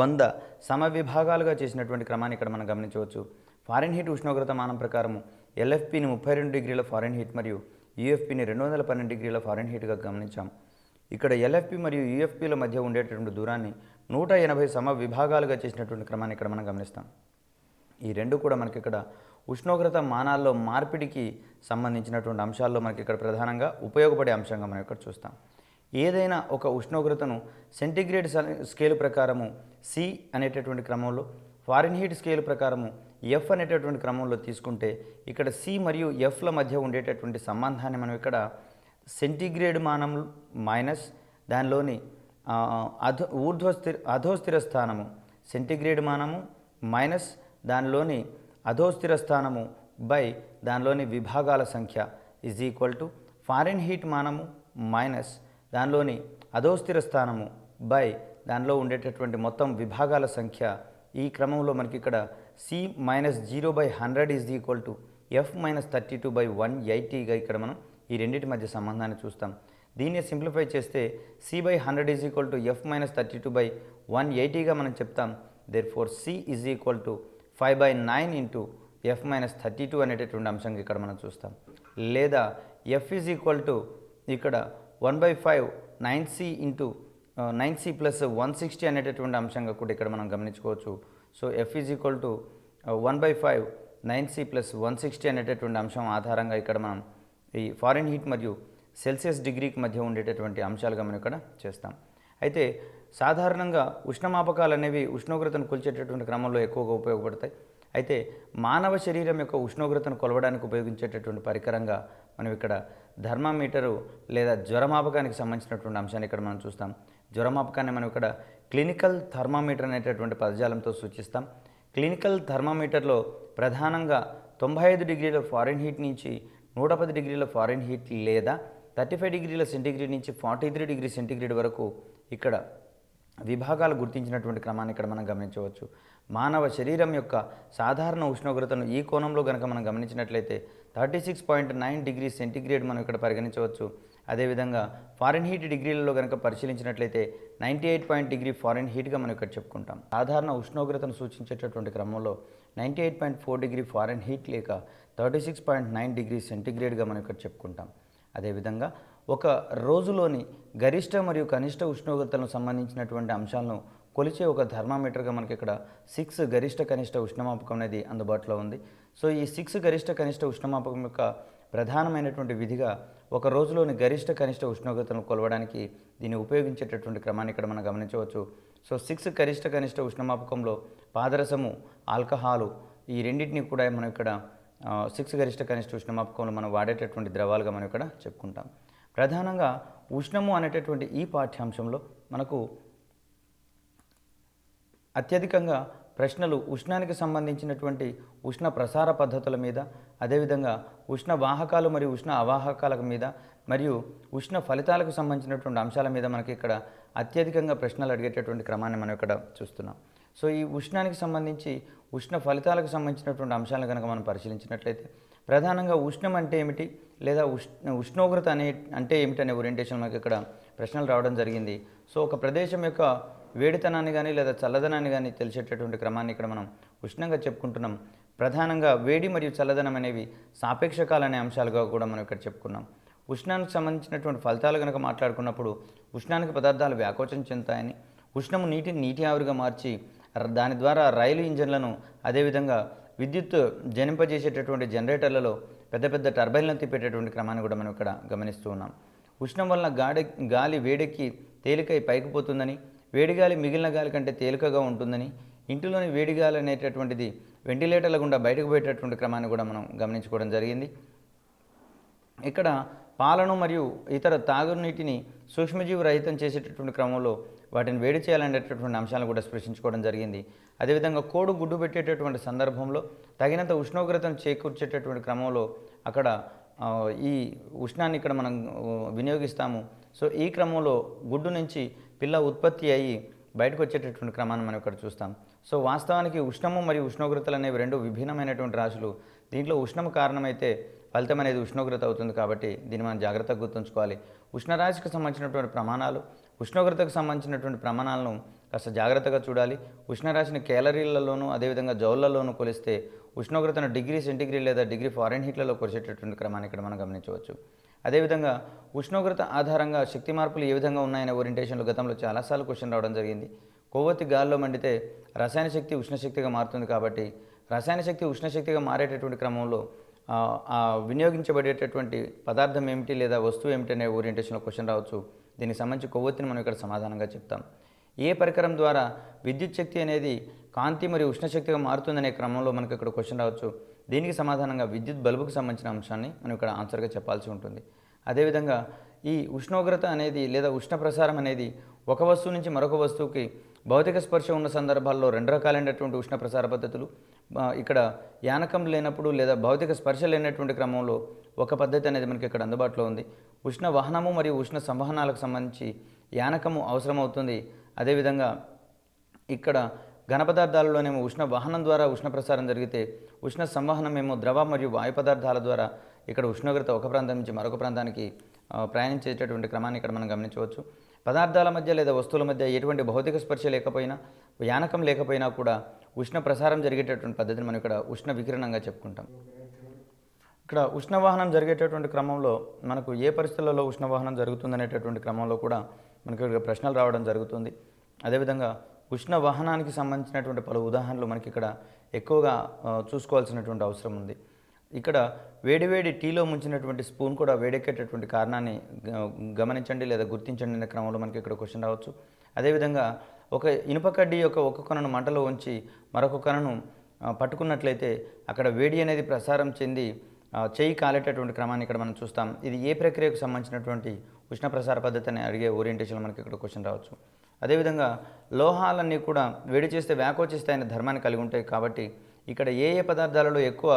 100 సమవిభాగాలుగా చేసినటువంటి క్రమాన్ని ఇక్కడ మనం గమనించవచ్చు. ఫారెన్హీట్ ఉష్ణోగ్రత మానం ప్రకారం ఎల్ఎఫ్పిని 32 డిగ్రీల ఫారెన్హీట్ మరియు యూఎఫ్పిని 212 డిగ్రీల ఫారెన్హీట్గా గమనించాం. ఇక్కడ ఎల్ఎఫ్పి మరియు యూఎఫ్పిల మధ్య ఉండేటటువంటి దూరాన్ని 180 సమవిభాగాలుగా చేసినటువంటి క్రమాన్ని ఇక్కడ మనం గమనిస్తాం. ఈ రెండు కూడా మనకి ఇక్కడ ఉష్ణోగ్రత మానాల్లో మార్పిడికి సంబంధించినటువంటి అంశాల్లో మనకి ఇక్కడ ప్రధానంగా ఉపయోగపడే అంశంగా మనం ఇక్కడ చూస్తాం. ఏదైనా ఒక ఉష్ణోగ్రతను సెంటీగ్రేడ్ స్కేల్ ప్రకారము సి అనేటటువంటి క్రమంలో, ఫారెన్హీట్ స్కేల్ ప్రకారము ఎఫ్ అనేటటువంటి క్రమంలో తీసుకుంటే ఇక్కడ సి మరియు ఎఫ్ల మధ్య ఉండేటటువంటి సంబంధాన్ని మనం ఇక్కడ సెంటీగ్రేడ్ మానం మైనస్ దానిలోని అధోస్థిర స్థానము, సెంటీగ్రేడ్ మానము మైనస్ దానిలోని అధోస్థిర స్థానము బై దానిలోని విభాగాల సంఖ్య ఈజ్ ఈక్వల్ టు ఫారెన్హీట్ మానము మైనస్ దానిలోని అధోస్థిర స్థానము బై దానిలో ఉండేటటువంటి మొత్తం విభాగాల సంఖ్య. ఈ క్రమంలో మనకి ఇక్కడ C minus 0/100 is equal to F minus 32/180గా ఇక్కడ మనం ఈ రెండింటి మధ్య సంబంధాన్ని చూస్తాం. దీన్ని సింప్లిఫై చేస్తే C/100 is equal to F minus 32/180గా మనం చెప్తాం. Therefore C is equal to 5/9 into F minus 32 అనేటటువంటి అంశంగా ఇక్కడ మనం చూస్తాం. లేదా ఎఫ్ ఈజ్ ఈక్వల్ టు ఇక్కడ 1/5 9C ఇంటూ 9C ప్లస్ 160 అనేటటువంటి అంశంగా కూడా ఇక్కడ మనం గమనించుకోవచ్చు. So F is equal to 1/5 9C plus 160 అనేటటువంటి అంశం ఆధారంగా ఇక్కడ మనం ఈ ఫారెన్హీట్ మరియు సెల్సియస్ డిగ్రీకి మధ్య ఉండేటటువంటి అంశాలుగా మనం ఇక్కడ చేస్తాం. అయితే సాధారణంగా ఉష్ణమాపకాలు అనేవి ఉష్ణోగ్రతను కొలిచేటటువంటి క్రమంలో ఎక్కువగా ఉపయోగపడతాయి. అయితే మానవ శరీరం యొక్క ఉష్ణోగ్రతను కొలవడానికి ఉపయోగించేటటువంటి పరికరంగా మనం ఇక్కడ థర్మామీటరు లేదా జ్వరమాపకానికి సంబంధించినటువంటి అంశాన్ని ఇక్కడ మనం చూస్తాం. జ్వరమాపకాన్ని మనం ఇక్కడ క్లినికల్ థర్మామీటర్ అనేటటువంటి పదజాలంతో సూచిస్తాం. క్లినికల్ థర్మామీటర్లో ప్రధానంగా 95 డిగ్రీల ఫారెన్హీట్ నుంచి 110 డిగ్రీల ఫారెన్హీట్ లేదా 35 డిగ్రీల సెంటీగ్రేడ్ నుంచి 43 డిగ్రీ సెంటీగ్రేడ్ వరకు ఇక్కడ విభాగాలు గుర్తించినటువంటి క్రమాన్ని ఇక్కడ మనం గమనించవచ్చు. మానవ శరీరం యొక్క సాధారణ ఉష్ణోగ్రతను ఈ కోణంలో కనుక మనం గమనించినట్లయితే 36.9 డిగ్రీ సెంటీగ్రేడ్ మనం ఇక్కడ పరిగణించవచ్చు. అదేవిధంగా ఫారెన్హీట్ డిగ్రీలలో కనుక పరిశీలించినట్లయితే 98 డిగ్రీ ఫారెన్హీట్గా మనం ఇక్కడ చెప్పుకుంటాం. సాధారణ ఉష్ణోగ్రతను సూచించేటటువంటి క్రమంలో 98.4 డిగ్రీ ఫారెన్హీట్ లేక 36.9 డిగ్రీ సెంటీగ్రేడ్గా మనం ఇక్కడ చెప్పుకుంటాం. అదేవిధంగా ఒక రోజులోని గరిష్ట మరియు కనిష్ట ఉష్ణోగ్రతలకు సంబంధించినటువంటి అంశాలను కొలిచే ఒక థర్మామీటర్గా మనకి ఇక్కడ 6 గరిష్ట కనిష్ట ఉష్ణమాపకం అనేది అందుబాటులో ఉంది. సో ఈ 6 గరిష్ట కనిష్ట ఉష్ణమాపకం యొక్క ప్రధానమైనటువంటి విధిగా ఒక రోజులోని గరిష్ట కనిష్ట ఉష్ణోగ్రతను కొలవడానికి దీన్ని ఉపయోగించేటటువంటి క్రమాన్ని ఇక్కడ మనం గమనించవచ్చు. సో 6 గరిష్ట కనిష్ట ఉష్ణమాపకంలో పాదరసము, ఆల్కహాలు ఈ రెండింటిని కూడా మనం ఇక్కడ 6 గరిష్ట కనిష్ట ఉష్ణమాపకంలో మనం వాడేటటువంటి ద్రవాలుగా మనం ఇక్కడ చెప్పుకుంటాం. ప్రధానంగా ఉష్ణము అనేటటువంటి ఈ పాఠ్యాంశంలో మనకు అత్యధికంగా ప్రశ్నలు ఉష్ణానికి సంబంధించినటువంటి ఉష్ణ ప్రసార పద్ధతుల మీద, అదేవిధంగా ఉష్ణ వాహకాలు మరియు ఉష్ణ అవాహకాల మీద మరియు ఉష్ణ ఫలితాలకు సంబంధించినటువంటి అంశాల మీద మనకి ఇక్కడ అత్యధికంగా ప్రశ్నలు అడిగేటటువంటి క్రమాన్ని మనం ఇక్కడ చూస్తున్నాం. సో ఈ ఉష్ణానికి సంబంధించి ఉష్ణ ఫలితాలకు సంబంధించినటువంటి అంశాలను కనుక మనం పరిశీలించినట్లయితే ప్రధానంగా ఉష్ణం అంటే ఏమిటి, లేదా ఉష్ణోగ్రత అంటే ఏమిటి అనే ఓరియంటేషన్ మనకి ఇక్కడ ప్రశ్నలు రావడం జరిగింది. సో ఒక ప్రదేశం యొక్క వేడితనాన్ని కానీ లేదా చల్లదనాన్ని కానీ తెలిసేటటువంటి క్రమాన్ని ఇక్కడ మనం ఉష్ణంగా చెప్పుకుంటున్నాం. ప్రధానంగా వేడి మరియు చల్లదనం అనేవి సాపేక్షకాలు అనే అంశాలుగా కూడా మనం ఇక్కడ చెప్పుకున్నాం. ఉష్ణానికి సంబంధించినటువంటి ఫలితాలు కనుక మాట్లాడుకున్నప్పుడు ఉష్ణానికి పదార్థాలు వ్యాకోచం చెందుతాయని, ఉష్ణము నీటిని నీటి ఆవిరిగా మార్చి దాని ద్వారా రైలు ఇంజన్లను, అదేవిధంగా విద్యుత్ జనింపజేసేటటువంటి జనరేటర్లలో పెద్ద పెద్ద టర్బైన్లను తిప్పేటటువంటి క్రమాన్ని కూడా మనం ఇక్కడ గమనిస్తూ ఉన్నాం. ఉష్ణం వలన గాలి వేడెక్కి తేలికై పైకి పోతుందని, వేడిగాలి మిగిలిన గాలి కంటే తేలికగా ఉంటుందని, ఇంటిలోని వేడిగాలి అనేటటువంటిది వెంటిలేటర్ల గుండా బయటకు పోయేటటువంటి క్రమాన్ని కూడా మనం గమనించుకోవడం జరిగింది. ఇక్కడ పాలను మరియు ఇతర తాగునీటిని సూక్ష్మజీవి రహితం చేసేటటువంటి క్రమంలో వాటిని వేడి చేయాలనేటటువంటి అంశాలను కూడా స్పృశించుకోవడం జరిగింది. అదేవిధంగా కోడి గుడ్డు పెట్టేటటువంటి సందర్భంలో తగినంత ఉష్ణోగ్రతను చేకూర్చేటటువంటి క్రమంలో అక్కడ ఈ ఉష్ణాన్ని ఇక్కడ మనం వినియోగిస్తాము. సో ఈ క్రమంలో గుడ్డు నుంచి పిల్ల ఉత్పత్తి అయ్యి బయటకు వచ్చేటటువంటి క్రమాన్ని మనం ఇక్కడ చూస్తాం. సో వాస్తవానికి ఉష్ణము మరియు ఉష్ణోగ్రతలు అనేవి రెండు విభిన్నమైనటువంటి రాశులు. దీంట్లో ఉష్ణము కారణమైతే ఫలితం అనేది ఉష్ణోగ్రత అవుతుంది. కాబట్టి దీన్ని మనం జాగ్రత్తగా గుర్తుంచుకోవాలి. ఉష్ణరాశికి సంబంధించినటువంటి ప్రమాణాలు, ఉష్ణోగ్రతకు సంబంధించినటువంటి ప్రమాణాలను కాస్త జాగ్రత్తగా చూడాలి. ఉష్ణరాశిని కేలరీలలోనూ అదేవిధంగా జౌళ్లలోనూ కొలిస్తే ఉష్ణోగ్రతను డిగ్రీ సెంటిగ్రేడ్ లేదా డిగ్రీ ఫారెన్హీట్లలో కొలిచేటటువంటి క్రమాన్ని ఇక్కడ మనం గమనించవచ్చు. అదేవిధంగా ఉష్ణోగ్రత ఆధారంగా శక్తి మార్పులు ఏ విధంగా ఉన్నాయనే ఓరియంటేషన్లో గతంలో చాలాసార్లు క్వశ్చన్ రావడం జరిగింది. కొవ్వొత్తి గాల్లో మండితే రసాయన శక్తి ఉష్ణశక్తిగా మారుతుంది. కాబట్టి రసాయన శక్తి ఉష్ణశక్తిగా మారేటటువంటి క్రమంలో వినియోగించబడేటటువంటి పదార్థం ఏమిటి లేదా వస్తువు ఏమిటి అనే ఓరియంటేషన్లో క్వశ్చన్ రావచ్చు. దీనికి సంబంధించి కొవ్వొత్తిని మనం ఇక్కడ సమాధానంగా చెప్తాం. ఏ పరికరం ద్వారా విద్యుత్ శక్తి అనేది కాంతి మరియు ఉష్ణశక్తిగా మారుతుందనే క్రమంలో మనకు ఇక్కడ క్వశ్చన్ రావచ్చు. దీనికి సమాధానంగా విద్యుత్ బల్బుకు సంబంధించిన అంశాన్ని మనం ఇక్కడ ఆన్సర్గా చెప్పాల్సి ఉంటుంది. అదేవిధంగా ఈ ఉష్ణోగ్రత అనేది లేదా ఉష్ణ ప్రసారం అనేది ఒక వస్తువు నుంచి మరొక వస్తువుకి భౌతిక స్పర్శ ఉన్న సందర్భాల్లో రెండు రకాలైనటువంటి ఉష్ణ ప్రసార పద్ధతులు. ఇక్కడ యానకం లేనప్పుడు లేదా భౌతిక స్పర్శ లేనటువంటి క్రమంలో ఒక పద్ధతి అనేది మనకి ఇక్కడ అందుబాటులో ఉంది. ఉష్ణ వహనము మరియు ఉష్ణ సంవహనాలకు సంబంధించి యానకము అవసరమవుతుంది. అదేవిధంగా ఇక్కడ ఘన పదార్థాలలోనేమో ఉష్ణ వహనం ద్వారా ఉష్ణ ప్రసారం జరిగితే, ఉష్ణ సంవహనమేమో ద్రవ మరియు వాయు పదార్థాల ద్వారా ఇక్కడ ఉష్ణోగ్రత ఒక ప్రాంతం నుంచి మరొక ప్రాంతానికి ప్రయాణించేటటువంటి క్రమాన్ని ఇక్కడ మనం గమనించవచ్చు. పదార్థాల మధ్య లేదా వస్తువుల మధ్య ఎటువంటి భౌతిక స్పర్శ లేకపోయినా, యానకం లేకపోయినా కూడా ఉష్ణ ప్రసారం జరిగేటటువంటి పద్ధతిని మనం ఇక్కడ ఉష్ణ వికిరణంగా చెప్పుకుంటాం. ఇక్కడ ఉష్ణవాహనం జరిగేటటువంటి క్రమంలో మనకు ఏ పరిస్థితులలో ఉష్ణవాహనం జరుగుతుందనేటటువంటి క్రమంలో కూడా మనకి ఇక్కడ ప్రశ్నలు రావడం జరుగుతుంది. అదేవిధంగా ఉష్ణ వాహనానికి సంబంధించినటువంటి పలు ఉదాహరణలు మనకి ఇక్కడ ఎక్కువగా చూసుకోవాల్సినటువంటి అవసరం ఉంది. ఇక్కడ వేడివేడి టీలో ముంచినటువంటి స్పూన్ కూడా వేడెక్కేటటువంటి కారణాన్ని గమనించండి లేదా గుర్తించండి అనే క్రమంలో మనకి ఇక్కడ క్వశ్చన్ రావచ్చు. అదేవిధంగా ఒక ఇనుప కడ్డీ యొక్క ఒక కొనను మంటలో ఉంచి మరొక కొనను పట్టుకున్నట్లయితే అక్కడ వేడి అనేది ప్రసారం చెంది చేయి కాలేటటువంటి క్రమాన్ని ఇక్కడ మనం చూస్తాం. ఇది ఏ ప్రక్రియకు సంబంధించినటువంటి ఉష్ణ ప్రసార పద్ధతి అని అడిగే ఓరియంటేషన్లో మనకి ఇక్కడ క్వశ్చన్ రావచ్చు. అదేవిధంగా లోహాలన్నీ కూడా వేడి చేస్తే వ్యాకోచిస్తాయనే ధర్మాన్ని కలిగి ఉంటాయి. కాబట్టి ఇక్కడ ఏ పదార్థాలలో ఎక్కువ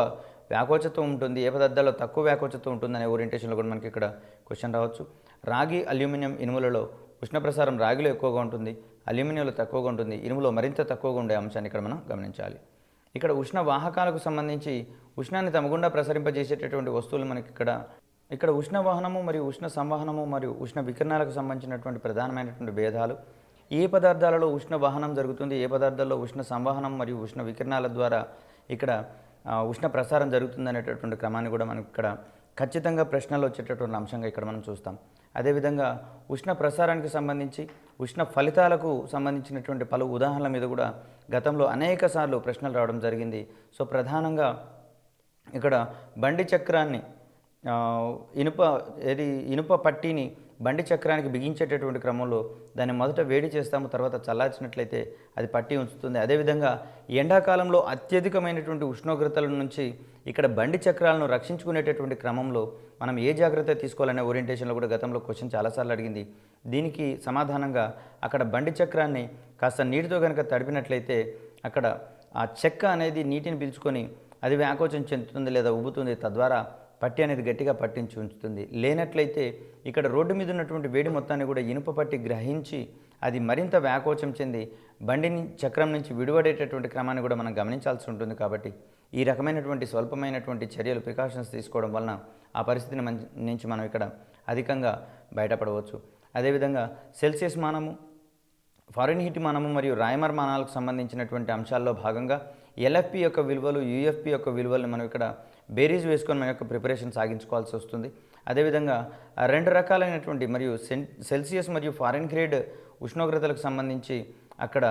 వ్యాకోచత్వం ఉంటుంది, ఏ పదార్థాల్లో తక్కువ వ్యాకోచత్వం ఉంటుందనే ఓరియంటేషన్లో కూడా మనకి ఇక్కడ క్వశ్చన్ రావచ్చు. రాగి, అల్యూమినియం, ఇనుములలో ఉష్ణ ప్రసారం రాగిలో ఎక్కువగా ఉంటుంది, అల్యూమినియంలో తక్కువగా ఉంటుంది, ఇనుములో మరింత తక్కువగా ఉండే అంశాన్ని ఇక్కడ మనం గమనించాలి. ఇక్కడ ఉష్ణ వాహకాలకు సంబంధించి ఉష్ణాన్ని తమ గుండా ప్రసరింపజేసేటటువంటి వస్తువులు మనకి ఇక్కడ ఉష్ణ వాహనము మరియు ఉష్ణ సంవహనము మరియు ఉష్ణ వికిరణాలకు సంబంధించినటువంటి ప్రధానమైనటువంటి భేదాలు, ఏ పదార్థాలలో ఉష్ణ వాహనం జరుగుతుంది, ఏ పదార్థాల్లో ఉష్ణ సంవహనం మరియు ఉష్ణ వికిరణాల ద్వారా ఇక్కడ ఉష్ణ ప్రసారం జరుగుతుంది అనేటటువంటి క్రమాన్ని కూడా మనం ఇక్కడ ఖచ్చితంగా ప్రశ్నలు వచ్చేటటువంటి అంశంగా ఇక్కడ మనం చూస్తాం. అదేవిధంగా ఉష్ణ ప్రసారానికి సంబంధించి ఉష్ణ ఫలితాలకు సంబంధించినటువంటి పలు ఉదాహరణల మీద కూడా గతంలో అనేక సార్లు ప్రశ్నలు రావడం జరిగింది. సో ప్రధానంగా ఇక్కడ బండి చక్రాన్ని ఇనుప పట్టీని బండి చక్రానికి బిగించేటటువంటి క్రమంలో దాన్ని మొదట వేడి చేస్తాము, తర్వాత చల్లార్చినట్లయితే అది పట్టి ఉంచుతుంది. అదేవిధంగా ఎండాకాలంలో అత్యధికమైనటువంటి ఉష్ణోగ్రతల నుంచి ఇక్కడ బండి చక్రాలను రక్షించుకునేటటువంటి క్రమంలో మనం ఏ జాగ్రత్త తీసుకోవాలనే ఓరియంటేషన్లో కూడా గతంలో క్వశ్చన్ చాలాసార్లు అడిగింది. దీనికి సమాధానంగా అక్కడ బండి చక్రాన్ని కాస్త నీటితో కనుక తడిపినట్లయితే అక్కడ ఆ చెక్క అనేది నీటిని పీల్చుకొని అది వ్యాకోచం చెందుతుంది లేదా ఉబ్బుతుంది, తద్వారా పట్టి అనేది గట్టిగా పట్టించి ఉంచుతుంది. లేనట్లయితే ఇక్కడ రోడ్డు మీద ఉన్నటువంటి వేడి మొత్తాన్ని కూడా ఇనుప పట్టి గ్రహించి అది మరింత వ్యాకోచం చెంది బండిని చక్రం నుంచి విడిపడేటటువంటి క్రమాన్ని కూడా మనం గమనించాల్సి ఉంటుంది. కాబట్టి ఈ రకమైనటువంటి స్వల్పమైనటువంటి చర్యలు ప్రికాషన్స్ తీసుకోవడం వలన ఆ పరిస్థితిని నుంచి మనం ఇక్కడ అధికంగా బయటపడవచ్చు. అదేవిధంగా సెల్సియస్ మానము, ఫారెన్హీట్ మానము మరియు రాయమర్ మానాలకు సంబంధించినటువంటి అంశాల్లో భాగంగా ఎల్ఎఫ్పి యొక్క విలువలు, యూఎఫ్పి యొక్క విలువలను మనం ఇక్కడ బేరీజ్ వేసుకొని మన యొక్క ప్రిపరేషన్ సాగించుకోవాల్సి వస్తుంది. అదేవిధంగా రెండు రకాలైనటువంటి మరియు సెల్సియస్ మరియు ఫారెన్హీట్ ఉష్ణోగ్రతలకు సంబంధించి అక్కడ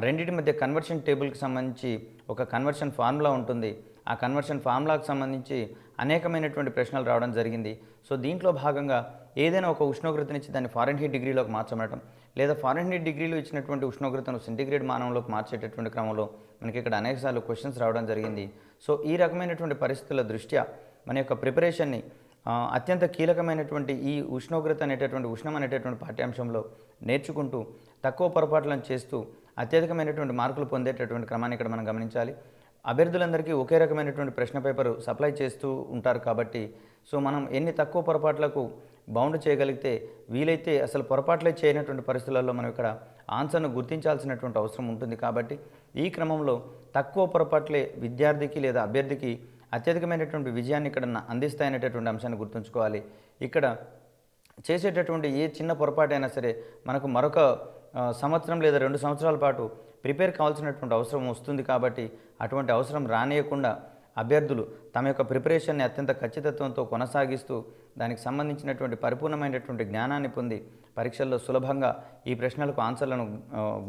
రెండింటి మధ్య కన్వర్షన్ టేబుల్కి సంబంధించి ఒక కన్వర్షన్ ఫార్ములా ఉంటుంది. ఆ కన్వర్షన్ ఫార్ములాకు సంబంధించి అనేకమైనటువంటి ప్రశ్నలు రావడం జరిగింది. సో దీంట్లో భాగంగా ఏదైనా ఒక ఉష్ణోగ్రతనిచ్చి దాన్ని ఫారెన్హీట్ డిగ్రీలోకి మార్చడం, లేదా ఫారెన్హీట్ డిగ్రీలో ఇచ్చినటువంటి ఉష్ణోగ్రతను సెంటిగ్రేడ్ మానంలోకి మార్చేటటువంటి క్రమంలో మనకి ఇక్కడ అనేకసార్లు క్వశ్చన్స్ రావడం జరిగింది. సో ఈ రకమైనటువంటి పరిస్థితుల దృష్ట్యా మన యొక్క ప్రిపరేషన్ని అత్యంత కీలకమైనటువంటి ఈ ఉష్ణోగ్రత అనేటటువంటి ఉష్ణం అనేటటువంటి పాఠ్యాంశంలో నేర్చుకుంటూ తక్కువ పొరపాట్లను చేస్తూ అత్యధికమైనటువంటి మార్కులు పొందేటటువంటి క్రమాన్ని ఇక్కడ మనం గమనించాలి. అభ్యర్థులందరికీ ఒకే రకమైనటువంటి ప్రశ్న పేపర్ సప్లై చేస్తూ ఉంటారు. కాబట్టి సో మనం ఎన్ని తక్కువ పొరపాట్లకు బౌండ్ చేయగలిగితే వీలైతే అసలు పొరపాట్లే చేయనటువంటి పరిస్థితులలో మనం ఇక్కడ ఆన్సర్ను గుర్తించాల్సినటువంటి అవసరం ఉంటుంది. కాబట్టి ఈ క్రమంలో తక్కువ పొరపాట్లే విద్యార్థికి లేదా అభ్యర్థికి అత్యధికమైనటువంటి విజయాన్ని ఇక్కడ అందిస్తాయనేటటువంటి అంశాన్ని గుర్తుంచుకోవాలి. ఇక్కడ చేసేటటువంటి ఏ చిన్న పొరపాటైనా సరే మనకు మరొక సంవత్సరం లేదా 2 సంవత్సరాల పాటు ప్రిపేర్ కావాల్సినటువంటి అవసరం వస్తుంది. కాబట్టి అటువంటి అవసరం రానియకుండా అభ్యర్థులు తమ యొక్క ప్రిపరేషన్ని అత్యంత ఖచ్చితత్వంతో కొనసాగిస్తూ దానికి సంబంధించినటువంటి పరిపూర్ణమైనటువంటి జ్ఞానాన్ని పొంది పరీక్షల్లో సులభంగా ఈ ప్రశ్నలకు ఆన్సర్లను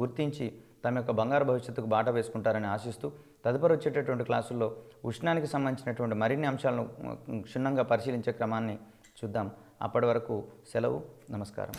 గుర్తించి తమ యొక్క బంగారు భవిష్యత్తుకు బాట వేసుకుంటారని ఆశిస్తూ తదుపరి వచ్చేటటువంటి క్లాసుల్లో ఉష్ణానికి సంబంధించినటువంటి మరిన్ని అంశాలను క్షుణ్ణంగా పరిశీలించే క్రమాన్ని చూద్దాం. అప్పటి వరకు సెలవు. నమస్కారం.